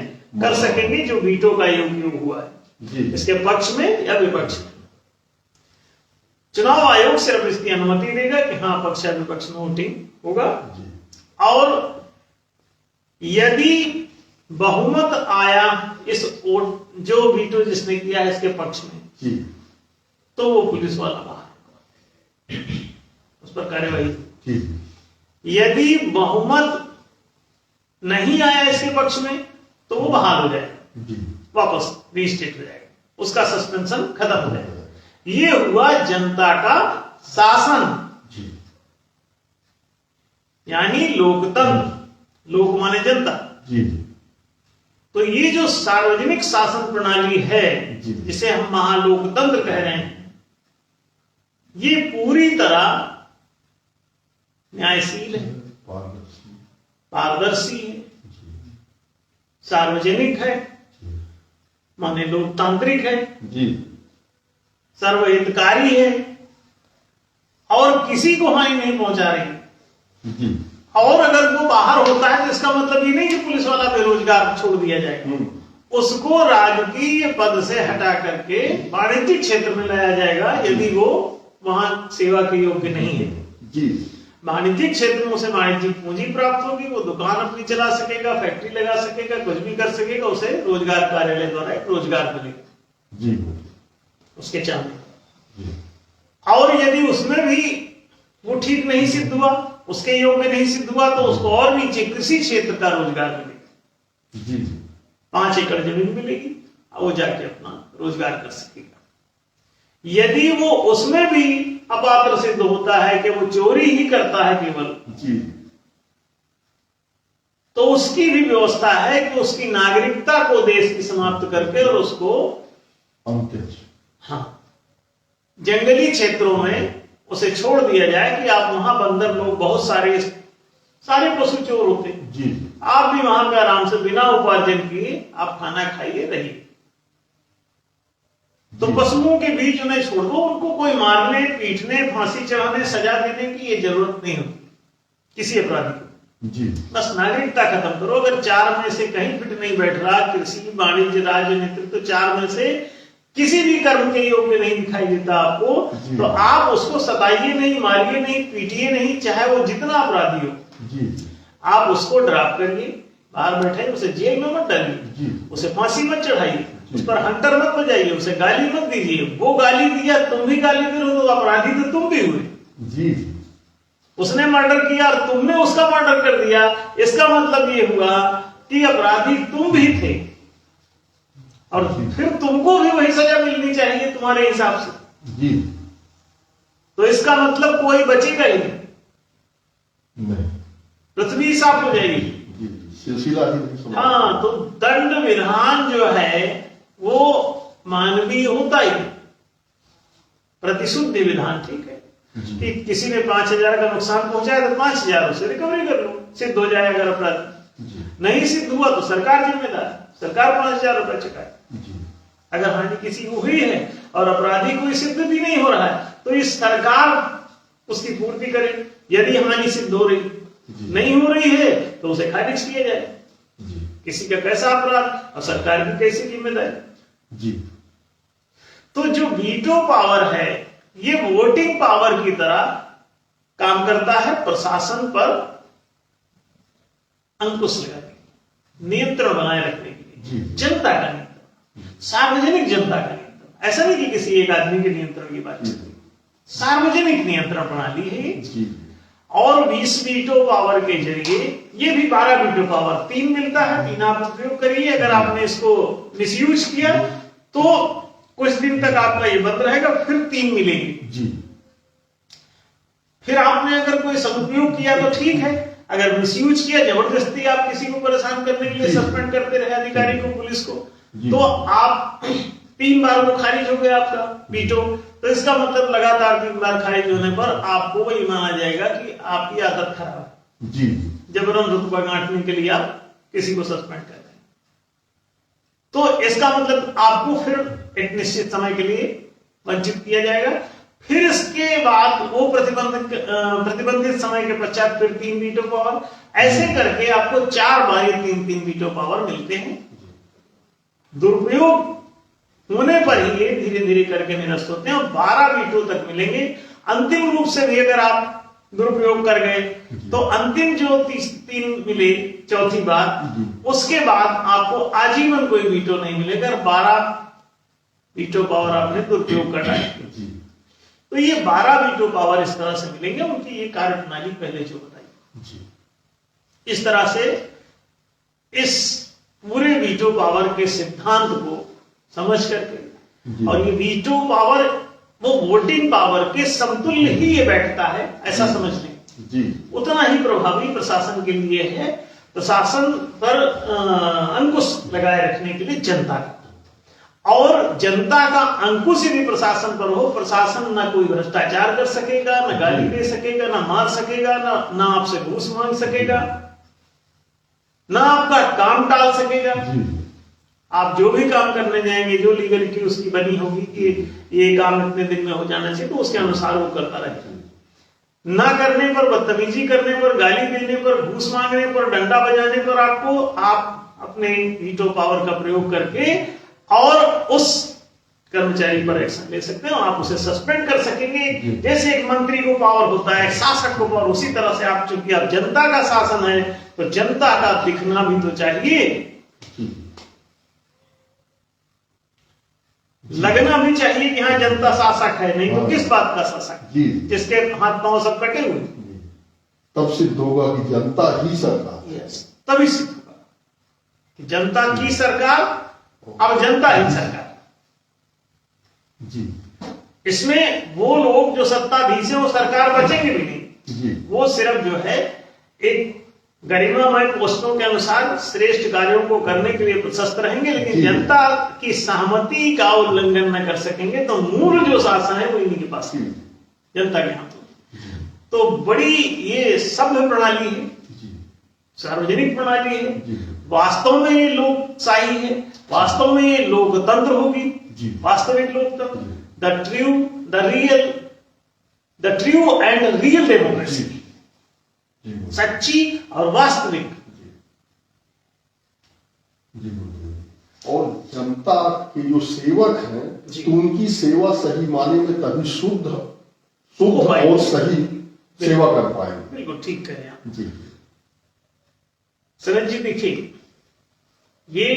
कर सकेंगे जो वीटो का योग हुआ है, जी इसके पक्ष में या विपक्ष में। चुनाव आयोग सिर्फ इसकी अनुमति देगा कि हाँ पक्ष या विपक्ष में वोटिंग होगा, जी और यदि बहुमत आया इस वोट जो वीटो जिसने किया है इसके पक्ष में, जी तो वो पुलिस वाला बाहर, उस पर कार्यवाही। जी यदि बहुमत नहीं आया इसके पक्ष में तो वो बहाल हो जाएगा, जी वापस रीस्टेट हो जाएगा, उसका सस्पेंशन खत्म हो जाएगा। ये हुआ जनता का शासन, जी यानी लोकतंत्र, लोक माने जनता। जी तो ये जो सार्वजनिक शासन प्रणाली है जी। जिसे हम महालोकतंत्र कह रहे हैं, ये पूरी तरह न्यायशील है, पारदर्शी पारदर्शी है, जी सार्वजनिक है, जी माने लोकतांत्रिक है, जी सर्वहितकारी है और किसी को हानि नहीं पहुंचा रही। जी और अगर वो बाहर होता है तो इसका मतलब ये नहीं कि पुलिस वाला बेरोजगार छोड़ दिया जाएगा, उसको राजकीय पद से हटा करके वाणिज्यिक क्षेत्र में लाया जाएगा यदि वो वहां सेवा के योग्य नहीं है। जी वाणिज्यिक क्षेत्र में उसे वाणिज्यिक पूंजी प्राप्त होगी, वो दुकान अपनी चला सकेगा, फैक्ट्री लगा सकेगा, कुछ भी कर सकेगा, उसे रोजगार कार्यालय द्वारा एक रोजगार मिलेगा जी उसके चाहने। जी और यदि उसमें भी वो ठीक नहीं सिद्ध हुआ उसके योग्य नहीं सिद्ध हुआ तो उसको और नीचे कृषि क्षेत्र का रोजगार मिलेगा। जी 5 एकड़ जमीन मिलेगी, वो जाके अपना रोजगार कर सकेगा। यदि वो उसमें भी अपात्र सिद्ध होता है कि वो चोरी ही करता है केवल, जी तो उसकी भी व्यवस्था है कि उसकी नागरिकता को देश की समाप्त करके और उसको अंत्यज हाँ जंगली क्षेत्रों में उसे छोड़ दिया जाए कि आप वहां बंदर लोग बहुत सारे पशु चोर होते हैं, जी आप भी वहां पे आराम से बिना उपार्जन किए आप खाना खाइए रहिए। तो जी। पशुओं के बीच उन्हें छोड़ दो, उनको कोई मारने पीटने फांसी चढ़ाने सजा देने की ये जरूरत नहीं होती किसी अपराधी को। जी बस नागरिकता खत्म करो। अगर 4 में से कहीं फिट नहीं बैठ रहा, कृषि वाणिज्य राजनीति, तो 4 में से किसी भी कर्म के योग्य नहीं दिखाई देता आपको, जी। तो आप उसको सताइए नहीं, मारिए नहीं, पीटिए नहीं, चाहे वो जितना अपराधी हो, जी आप उसको ड्राप करिए, बाहर बैठाइए, उसे जेल में मत डालिए, जी उसे फांसी मत चढ़ाइए, उस पर हंटर मत बजाइए, उसे गाली मत दीजिए। वो गाली दिया, तुम भी गाली दे रहे हो, तो अपराधी तो तुम भी हुए। जी उसने मर्डर किया और तुमने उसका मर्डर कर दिया, इसका मतलब ये हुआ कि अपराधी तुम भी थे और फिर तुमको भी वही सजा मिलनी चाहिए तुम्हारे हिसाब से। जी तो इसका मतलब कोई बचेगा ही नहीं, नहीं पृथ्वी साफ हो जाएगी। जी सिलसिला ही नहीं समाप्त। हाँ, तो दंड विधान जो है वो मानवीय होता ही, प्रतिशुद्धि विधान ठीक है जी। कि किसी ने 5,000 का नुकसान पहुंचाया तो 5,000 उसे रिकवरी कर लो, सिद्ध हो जाए अगर अपराध। जी नहीं सिद्ध हुआ तो सरकार जिम्मेदार, सरकार 5,000 रुपए चुकाए। जी अगर हानि किसी को हुई है और अपराधी कोई सिद्ध भी नहीं हो रहा है तो इस सरकार उसकी पूर्ति करे। यदि हानि सिद्ध हो रही जी। नहीं हो रही है तो उसे खारिज किया जाए। जी किसी का कैसा अपराध और सरकार की कैसी जिम्मेदारी। जी तो जो वीटो पावर है ये वोटिंग पावर की तरह काम करता है, प्रशासन पर अंकुश लगाने के लिए, नियंत्रण बनाए रखने के लिए, जी। जनता का नियंत्रण, सार्वजनिक जनता का नियंत्रण। ऐसा नहीं कि किसी एक आदमी के नियंत्रण की बात है, सार्वजनिक नियंत्रण प्रणाली है ये। जी और 20 वीटो पावर के जरिए ये भी 12 वीटो पावर, 3 मिलता है, 3 आप उपयोग करिए। अगर आपने इसको मिसयूज किया तो कुछ दिन तक आपका ये बंद रहेगा, फिर 3 मिलेंगे। जी फिर आपने अगर कोई सदुपयोग किया तो ठीक है, अगर मिसयूज किया, जबरदस्ती आप किसी को परेशान करने के लिए सस्पेंड करते रहे अधिकारी को, पुलिस को, तो आप 3 बार वो खारिज हो गया आपका वीटो। तो इसका मतलब लगातार 3 बार खारिज होने पर आपको वही माना जाएगा कि आपकी आदत खराब है, जी जबरन रुतबा गांठने के लिए आप किसी को सस्पेंड कर रहे हैं। तो इसका मतलब आपको फिर एक निश्चित समय के लिए वंचित किया जाएगा। फिर इसके बाद वो प्रतिबंधित समय के पश्चात फिर 3 वीटो पावर, ऐसे करके आपको 4 बार 3-3 वीटो पावर मिलते हैं। दुरुपयोग होने पर ही ये धीरे धीरे करके निरस्त होते हैं और 12 वीटो तक मिलेंगे। अंतिम रूप से भी अगर आप दुरुपयोग कर गए तो अंतिम जो 3 मिले चौथी बार, उसके बाद आपको आजीवन कोई वीटो नहीं मिलेगा। 12 वीटो पावर आपने दुरुपयोग करना है। जी तो ये 12 वीटो पावर इस तरह से मिलेंगे। उनकी ये कार्य प्रणाली पहले जो बताई, जी इस तरह से इस पूरे वीटो पावर के सिद्धांत को समझ करके, और ये वीटो पावर वो वोटिंग पावर के समतुल्य ही ये बैठता है, ऐसा समझ लें। जी उतना ही प्रभावी प्रशासन के लिए है। प्रशासन पर अंकुश लगाए रखने के लिए जनता का, और जनता का अंकुश यदि प्रशासन पर हो, प्रशासन ना कोई भ्रष्टाचार कर सकेगा, ना गाली दे सकेगा, ना मार सकेगा, ना आपसे घूस मांग सकेगा, ना आपका काम टाल सकेगा। जी आप जो भी काम करने जाएंगे, जो लीगलिटी उसकी बनी होगी कि ये काम इतने दिन में हो जाना चाहिए, तो उसके अनुसार वो करता रहेगा। ना करने पर, बदतमीजी करने पर, गाली देने पर, घूस मांगने पर, डंडा बजाने पर आप अपने वीटो पावर का प्रयोग करके और उस कर्मचारी पर एक्शन ले सकते हैं। आप उसे सस्पेंड कर सकेंगे। जैसे एक मंत्री को पावर होता है, शासक को पावर, उसी तरह से आप, चूंकि आप जनता का शासन है तो जनता का दिखना भी तो चाहिए, लगना भी चाहिए कि हाँ जनता शासक है। नहीं तो किस बात का शासक, जी जिसके हाथ पांव सब कटे हुए। तब सिद्ध होगा कि जनता ही सरकार। यस, तभी सिद्ध होगा कि जनता की सरकार, अब जनता ही सरकार। जी इसमें वो लोग जो सत्ताधीश हैं वो सरकार बचेंगे भी नहीं। जी वो सिर्फ जो है एक गरिमामय पोस्टों के अनुसार श्रेष्ठ कार्यों को करने के लिए प्रशस्त रहेंगे, लेकिन जी। जनता की सहमति का उल्लंघन न कर सकेंगे। तो मूल जो शासन है वो इन्हीं के पास है, जनता के हाथों। तो बड़ी ये सभ्य प्रणाली है, जी सार्वजनिक प्रणाली है, जी वास्तव में ये लोकशाही है, वास्तव में ये लोकतंत्र होगी, जी वास्तविक लोकतंत्र, the true and real democracy, ji सच्ची और वास्तविक। जी और जनता के जो सेवक हैं जी। तो उनकी सेवा सही माने में तभी शुद्ध ओ भाई। और सही सेवा कर पाएंगे। बिल्कुल ठीक कह रहे हैं आप। जी सरन जी देखिए, ये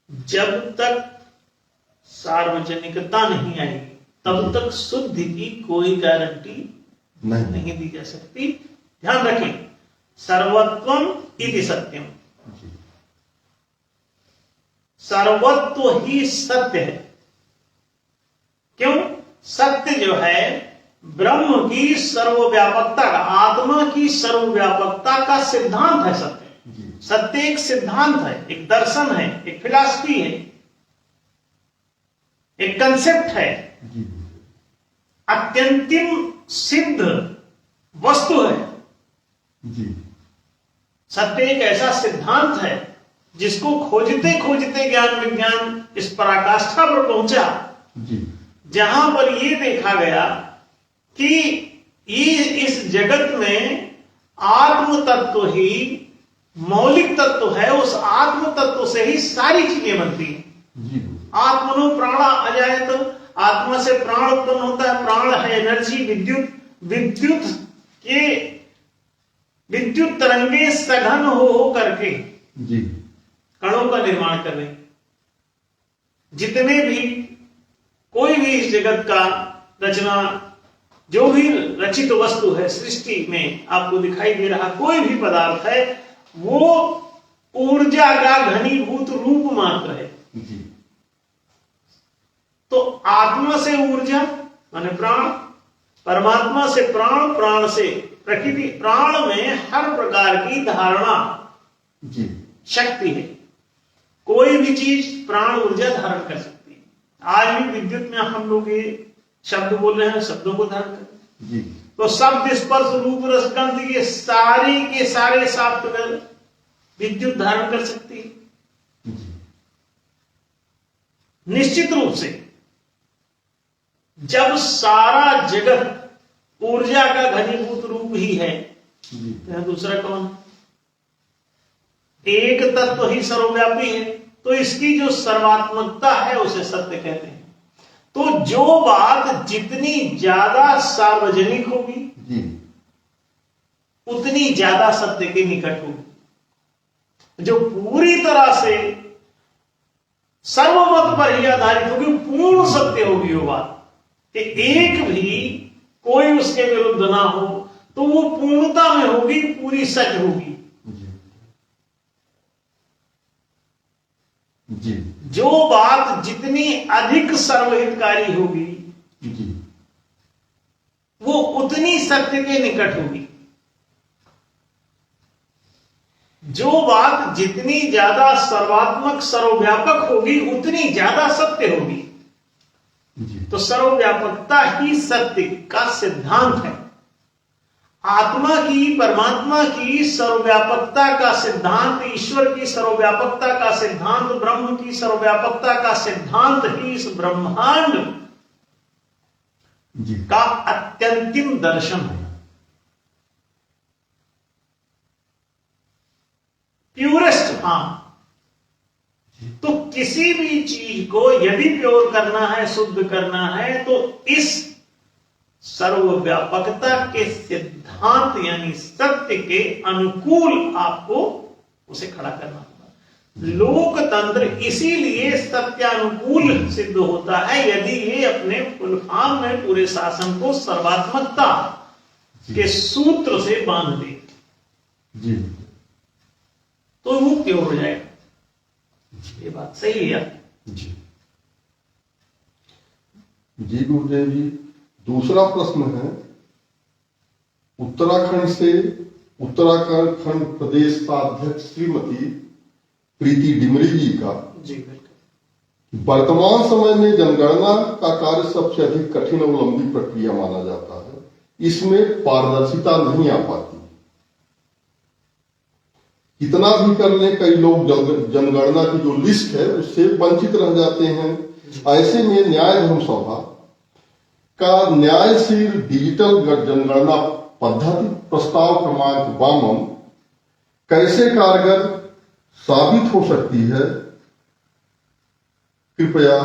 जब तक सार्वजनिकता नहीं आएगी तब तक शुद्धि की कोई गारंटी नहीं दी जा सकती। ध्यान रखें, सर्वत्वम इति सत्यम, जी सर्वत्व ही सत्य है। क्यों? सत्य जो है ब्रह्म की सर्वव्यापकता का, आत्मा की सर्वव्यापकता का सिद्धांत है सत्य। जी सत्य एक सिद्धांत है, एक दर्शन है, एक फिलॉसफी है, एक कंसेप्ट है, जी अत्यंतिम सिद्ध वस्तु है। जी सत्य एक ऐसा सिद्धांत है जिसको खोजते खोजते ज्ञान विज्ञान इस पराकाष्ठा पर पहुंचा, जी जहां पर यह देखा गया कि ये इस जगत में आत्म तत्व ही मौलिक तत्व है, उस आत्म तत्व से ही सारी चीजें बनती हैं। जी आत्मनो प्राणा अजायत, आत्मा से प्राण उत्पन्न होता है। प्राण है एनर्जी, विद्युत तरंगे सघन हो करके जी कणों का निर्माण कर रहे हैं। जितने भी कोई भी इस जगत का रचना, जो भी रचित वस्तु है सृष्टि में आपको दिखाई दे रहा कोई भी पदार्थ है, वो ऊर्जा का घनीभूत रूप मात्र है। जी तो आत्मा से ऊर्जा माने प्राण, परमात्मा से प्राण, प्राण से प्रकृति। प्राण में हर प्रकार की धारणा जी शक्ति है। कोई भी चीज प्राण ऊर्जा धारण कर सकती है। आज भी विद्युत में हम लोग ये शब्द बोल रहे हैं, शब्दों को धारण कर। जी तो शब्द स्पर्श रूप रस गंध ये सारे के सारे सॉफ्टवेयर विद्युत धारण कर सकती है। जी निश्चित रूप से जब सारा जगत ऊर्जा का घनीभूत रूप ही है, जी तो दूसरा कौन? एक तत्व ही सर्वव्यापी है, तो इसकी जो सर्वात्मकता है उसे सत्य कहते हैं। तो जो बात जितनी ज्यादा सार्वजनिक होगी जी उतनी ज्यादा सत्य के निकट होगी। जो पूरी तरह से सर्वमत पर ही आधारित होगी, पूर्ण सत्य होगी वो बात, कि एक भी कोई उसके विरुद्ध ना हो, तो वो पूर्णता में होगी, पूरी सच होगी। जी जो बात जितनी अधिक सर्वहितकारी होगी जी वो उतनी सत्य के निकट होगी। जो बात जितनी ज्यादा सर्वात्मक सर्वव्यापक होगी उतनी ज्यादा सत्य होगी। जी तो सर्वव्यापकता ही सत्य का सिद्धांत है। आत्मा की, परमात्मा की सर्वव्यापकता का सिद्धांत, ईश्वर की सर्वव्यापकता का सिद्धांत, ब्रह्म की सर्वव्यापकता का सिद्धांत ही इस ब्रह्मांड जी का अत्यंतिम दर्शन है। Purest form. तो किसी भी चीज को यदि प्योर करना है, शुद्ध करना है, तो इस सर्वव्यापकता के सिद्धांत यानी सत्य के अनुकूल आपको उसे खड़ा करना होगा। लोकतंत्र इसीलिए सत्यानुकूल सिद्ध होता है यदि ये अपने फुल फॉर्म में पूरे शासन को सर्वात्मकता के सूत्र से बांध दे, जी तो वो प्योर हो जाएगा। ये बात सही है। जी जी गुरुदेव जी, दूसरा प्रश्न है उत्तराखंड से उत्तराखंड प्रदेश अध्यक्ष श्रीमती प्रीति डिमरी जी का। जी बिल्कुल। वर्तमान समय में जनगणना का कार्य सबसे अधिक कठिन और लंबी प्रक्रिया माना जाता है, इसमें पारदर्शिता नहीं आ पाती। कितना भी कर ले कई लोग जनगणना की जो लिस्ट है उससे वंचित रह जाते हैं। ऐसे में न्याय धर्म सभा का न्यायशील डिजिटल जनगणना पद्धति प्रस्ताव क्रमांक 52 कैसे कारगर साबित हो सकती है, कृपया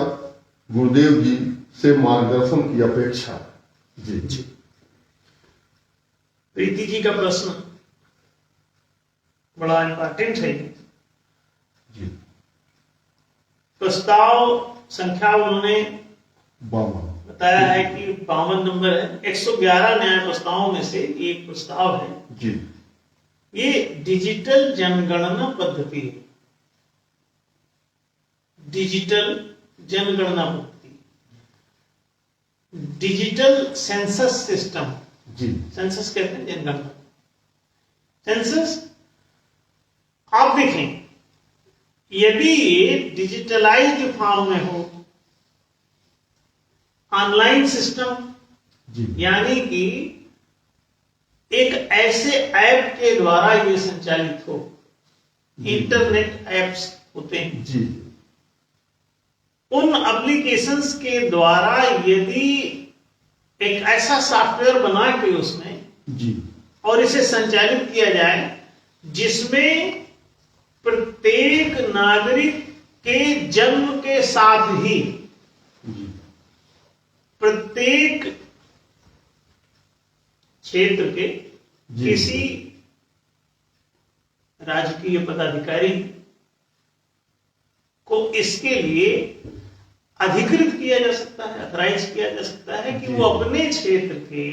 गुरुदेव जी से मार्गदर्शन की अपेक्षा। जी जी प्रीति जी का प्रश्न बड़ा इंपॉर्टेंट है। जी प्रस्ताव संख्या उन्होंने 52 बताया है कि 52 नंबर है। 111 न्याय प्रस्तावों में से एक प्रस्ताव है। जी ये डिजिटल जनगणना पद्धति है। डिजिटल जनगणना पद्धति, डिजिटल सेंसस सिस्टम। जी सेंसस कहते हैं जनगणना। सेंसस आप देखें, यदि ये डिजिटलाइज्ड फॉर्म में हो, ऑनलाइन सिस्टम, जी यानी कि एक ऐसे ऐप के द्वारा ये संचालित हो, इंटरनेट एप्स होते हैं, जी उन एप्लीकेशंस के द्वारा यदि एक ऐसा सॉफ्टवेयर बना के उसमें जी और इसे संचालित किया जाए जिसमें प्रत्येक नागरिक के जन्म के साथ ही जी प्रत्येक क्षेत्र के जी। किसी राजकीय पदाधिकारी को इसके लिए अधिकृत किया जा सकता है, अथराइज किया जा सकता है कि जी। वो अपने क्षेत्र के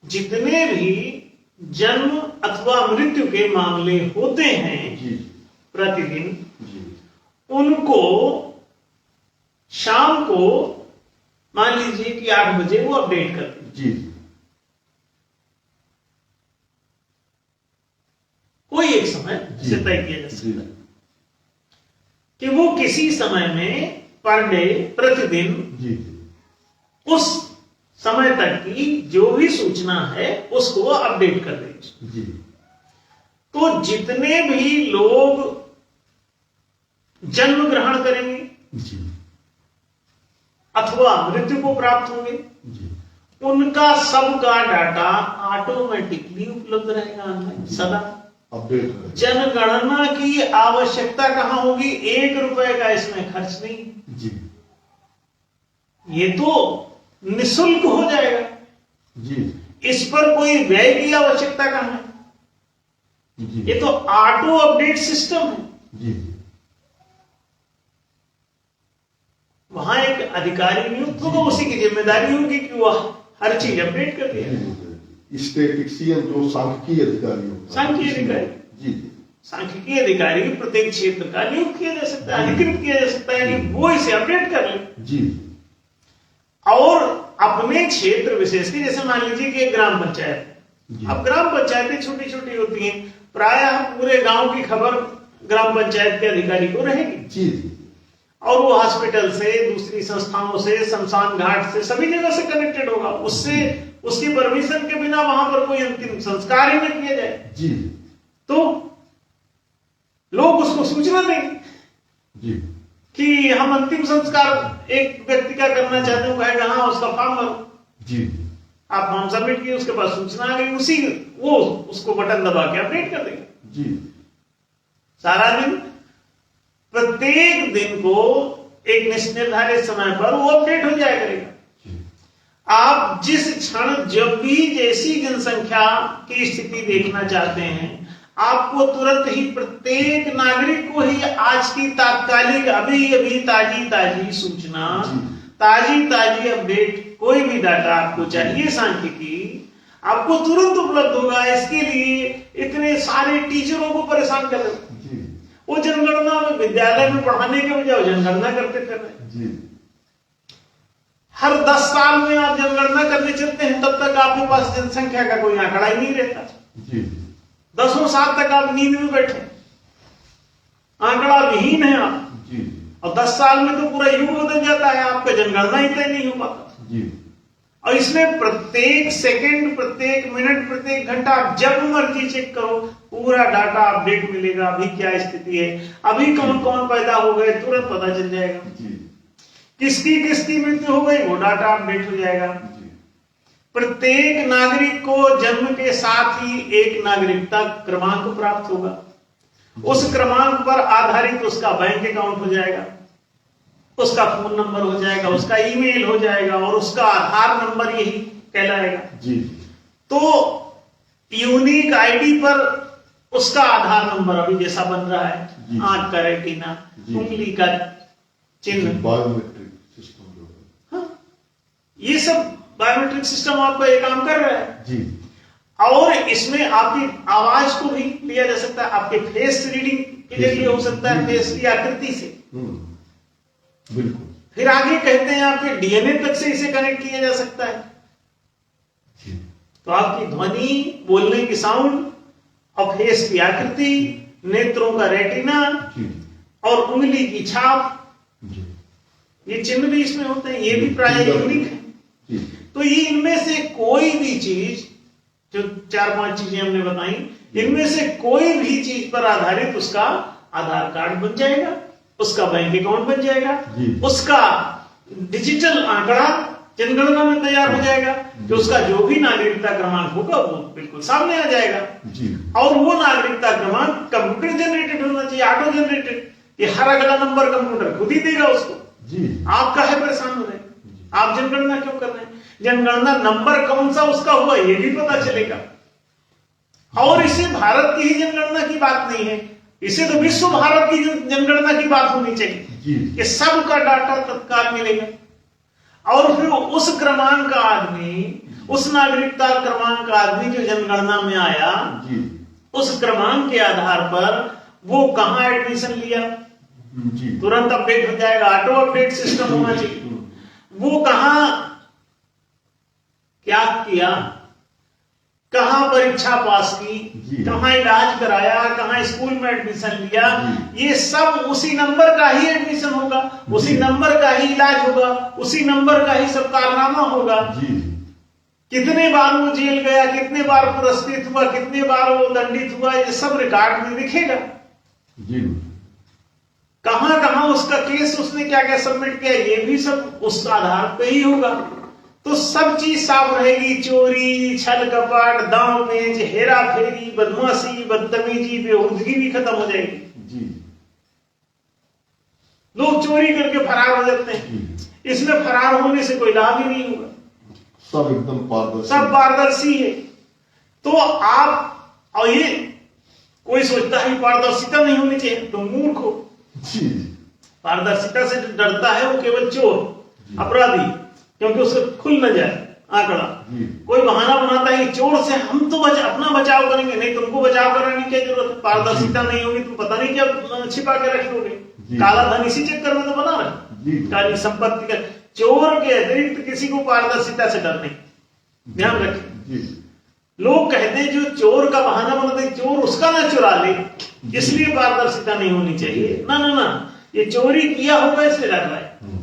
जितने भी जन्म अथवा मृत्यु के मामले होते हैं जी प्रतिदिन, जी उनको शाम को मान लीजिए कि 8 बजे वो अपडेट कर दें। जी कोई एक समय जी। से तय किया जा जी सकता है कि वो किसी समय में पर डे प्रतिदिन जी उस समय तक की जो भी सूचना है उसको वो अपडेट कर दें। जी तो जितने भी लोग जन्म ग्रहण करेंगे जी अथवा मृत्यु को प्राप्त होंगे, जी उनका सबका डाटा ऑटोमेटिकली उपलब्ध रहेगा ऑनलाइन सदा। अपडेट है। जनगणना की आवश्यकता कहां होगी? 1 रुपए का इसमें खर्च नहीं, जी ये तो निःशुल्क हो जाएगा। जी इस पर कोई व्यय की आवश्यकता कहां है? जी ये तो ऑटो अपडेट सिस्टम है। जी वहां एक अधिकारी नियुक्त होगा, उसी की जिम्मेदारी होगी कि वह हर चीज अपडेट कर दिया। स्टेटिक्सियन जो सांख्यिकीय अधिकारी होता है। सांख्यिकीय अधिकारी। जी जी सांख्यिकीय अधिकारी प्रत्येक क्षेत्र का नियुक्त किया जा सकता है, अधिकृत किया जा सकता है कि वो इसे अपडेट कर ले। जी और अपने क्षेत्र विशेष के, जैसे मान लीजिए कि एक ग्राम पंचायत जी। है। अब ग्राम पंचायतें छोटी छोटी होती हैं, प्रायः पूरे गांव की खबर ग्राम पंचायत के अधिकारी को रहेगी जी जी और वो हॉस्पिटल से, दूसरी संस्थाओं से, शमशान घाट से, सभी जगह से कनेक्टेड होगा। उससे उसकी परमिशन के बिना वहां पर कोई अंतिम संस्कार ही नहीं किया जाए जी तो लोग उसको सूचना देंगे जी कि हम अंतिम संस्कार एक व्यक्ति का करना चाहते हैं, कहेगा हाँ उसका फॉर्म भरो। जी आप फॉर्म सबमिट किए, उसके पास सूचना आ गई, उसी वो उसको बटन दबा के अपडेट कर देगा। जी सारा दिन, प्रत्येक दिन को एक निर्धारित समय पर वो अपडेट हो जाया करेगा। आप जिस क्षण जब भी जैसी जनसंख्या की स्थिति देखना चाहते हैं, आपको तुरंत ही प्रत्येक नागरिक को ही आज की तात्कालिक अभी अभी ताजी सूचना, ताजी अपडेट, कोई भी डाटा आपको चाहिए सांख्यिकी, आपको तुरंत उपलब्ध होगा। इसके लिए इतने सारे टीचरों को परेशान कर रहे हैं। वो जनगणना में विद्यालय में पढ़ाने के बजाय जनगणना करते कर रहे हैं। हर 10 साल में आप जनगणना करने चलते हैं, तब तक आपके पास जनसंख्या का कोई आंकड़ा ही नहीं रहता। 10 साल तक आप नींद में बैठे, आंकड़ा विहीन है आप। और 10 साल में तो पूरा युग बदल जाता है, आपका जनगणना ही तय नहीं हो पाता। और इसमें प्रत्येक सेकंड, प्रत्येक मिनट, प्रत्येक घंटा आप जब मर्जी चेक करो, पूरा डाटा अपडेट मिलेगा। अभी क्या स्थिति है, अभी कौन कौन पैदा हो गए, तुरंत पता चल जाएगा। किसकी मृत्यु हो गई, वो डाटा अपडेट हो जाएगा। प्रत्येक नागरिक को जन्म के साथ ही एक नागरिकता क्रमांक प्राप्त होगा। उस क्रमांक पर आधारित उसका बैंक अकाउंट हो जाएगा, उसका फोन नंबर हो जाएगा, उसका ईमेल हो जाएगा, और उसका आधार नंबर यही कहलाएगा। तो यूनिक आईडी पर उसका आधार नंबर अभी जैसा बन रहा है, आंख का रेटिना, उंगली का चिन्ह, बायोमेट्रिक सिस्टम जो है, हाँ, ये सब बायोमेट्रिक सिस्टम आपका ये काम कर रहा है। और इसमें आपकी आवाज को भी लिया जा सकता है, आपके फेस रीडिंग के जरिए हो सकता है, फेस की आकृति से। बिल्कुल। फिर आगे कहते हैं आपके डीएनए तक से इसे कनेक्ट किया जा सकता है। तो आपकी ध्वनि, बोलने की साउंड, और फेस की आकृति, नेत्रों का रेटिना, और उंगली की छाप, ये चिन्ह भी इसमें होते हैं। ये भी प्राय यूनिक है। तो ये इनमें से कोई भी चीज, जो 4-5 चीजें हमने बताई, इनमें से कोई भी चीज पर आधारित उसका आधार कार्ड बन जाएगा, उसका बैंक अकाउंट बन जाएगा, उसका डिजिटल आंकड़ा जनगणना में तैयार हो जाएगा, कि उसका जो भी नागरिकता क्रमांक होगा वो बिल्कुल सामने आ जाएगा। और वो नागरिकता क्रमांक कंप्यूटर जनरेटेड होना चाहिए, ऑटो जनरेटेड। ये हर अगला नंबर कंप्यूटर खुद ही देगा उसको। आप काहे परेशान हो रहे हैं, आप जनगणना क्यों कर रहे हैं? जनगणना नंबर कौन सा उसका हुआ ये भी पता चलेगा। और इसे भारत की ही जनगणना की बात नहीं है, इसे तो विश्व भारत की जनगणना की बात होनी चाहिए, कि सबका डाटा तत्काल मिलेगा। और फिर उस क्रमांक का आदमी, उस नागरिकता क्रमांक का आदमी जो जनगणना में आया, उस क्रमांक के आधार पर वो कहां एडमिशन लिया, तुरंत अपडेट हो जाएगा। ऑटो अपडेट सिस्टम होना चाहिए। वो कहां क्या किया, कहां परीक्षा पास की, कहां इलाज कराया, कहां स्कूल में एडमिशन लिया, ये सब उसी नंबर का ही एडमिशन होगा, उसी नंबर का ही इलाज होगा, उसी नंबर का ही सब कारनामा होगा। कितने बार वो जेल गया, कितने बार पुरस्कृत हुआ, कितने बार वो दंडित हुआ, ये सब रिकॉर्ड में दिखेगा। कहां कहां उसका केस, उसने क्या क्या सबमिट किया, ये भी सब उस आधार पे ही होगा। तो सब चीज साफ रहेगी। चोरी, छल कपट, दांव पेच, हेरा फेरी, बदमाशी, बदतमीजी, बेहुदगी भी खत्म हो जाएगी। लोग चोरी करके फरार हो जाते हैं, इसमें फरार होने से कोई लाभ ही नहीं होगा। सब एकदम पारदर्शी, सब पारदर्शी है। तो आप, और ये कोई सोचता है पारदर्शिता नहीं होनी चाहिए, तो मूर्ख हो। पारदर्शिता से जो डरता है वो केवल चोर, अपराधी, क्योंकि उससे खुल न जाए आंकड़ा। कोई बहाना बनाता है चोर से हम तो अपना बचाव करेंगे, नहीं तुमको बचाव कराने की क्या जरूरत है। पारदर्शिता नहीं होगी तो पता नहीं क्या छिपा के रख लोगे। काला धन इसी चक्कर में तो बना रहे, काली संपत्ति का। चोर के अतिरिक्त किसी को पारदर्शिता से डर नहीं, ध्यान रखें। लोग कहते हैं जो चोर का बहाना बनाते हैं, चोर उसका ना चुरा ले, इसलिए पारदर्शिता नहीं होनी चाहिए। ना ना ना, ये चोरी किया होगा इसलिए डर रहा है।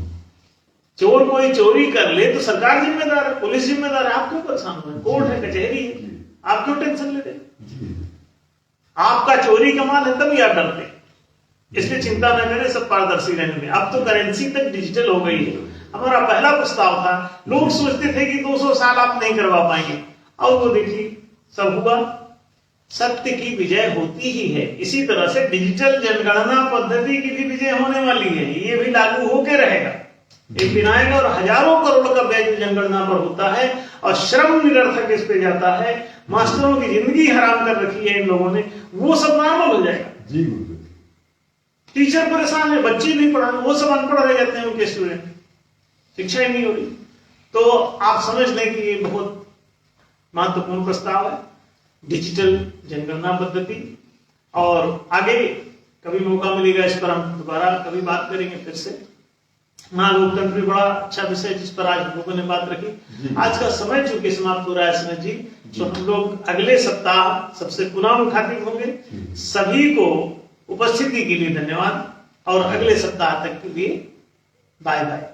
चोर कोई चोरी कर ले तो सरकार जिम्मेदार है, पुलिस जिम्मेदार है। आप क्यों परेशान हो? कोर्ट है, कचहरी है, आप क्यों टेंशन ले रहे? आपका चोरी का माल है तभी आप डरते, इसलिए चिंता न करें, सब पारदर्शी रहने दें। अब तो करेंसी तक डिजिटल हो गई है। हमारा पहला प्रस्ताव था, लोग सोचते थे कि 200 साल आप नहीं करवा पाएंगे, और वो देखिए सब हुआ। सत्य की विजय होती ही है। इसी तरह से डिजिटल जनगणना पद्धति की भी विजय होने वाली है, ये भी लागू होके रहेगा। एक दिन आएगा और हजारों करोड़ का व्यय जनगणना पर होता है और श्रम निरर्थक इस पे जाता है, मास्टरों की जिंदगी हराम कर रखी है इन लोगों ने, वो सब नॉर्मल हो जाएगा। जी गुरुदेव। टीचर परेशान है, बच्चे नहीं पढ़ा, वो सब अनपढ़ रह जाते हैं उनके स्टूडेंट, शिक्षा ही नहीं हो रही। तो आप समझ लें कि ये बहुत महत्वपूर्ण प्रस्ताव है, डिजिटल जनगणना पद्धति। और आगे कभी मौका मिलेगा इस पर हम दोबारा कभी बात करेंगे फिर से। महालोकतंत्र भी बड़ा अच्छा विषय जिस पर आज हम लोगों ने बात रखी। आज का समय चूंकि समाप्त हो रहा है स्मिथ जी, तो हम लोग अगले सप्ताह सबसे पुनः मुखातिब होंगे। सभी को उपस्थिति के लिए धन्यवाद और अगले सप्ताह तक के लिए बाय बाय।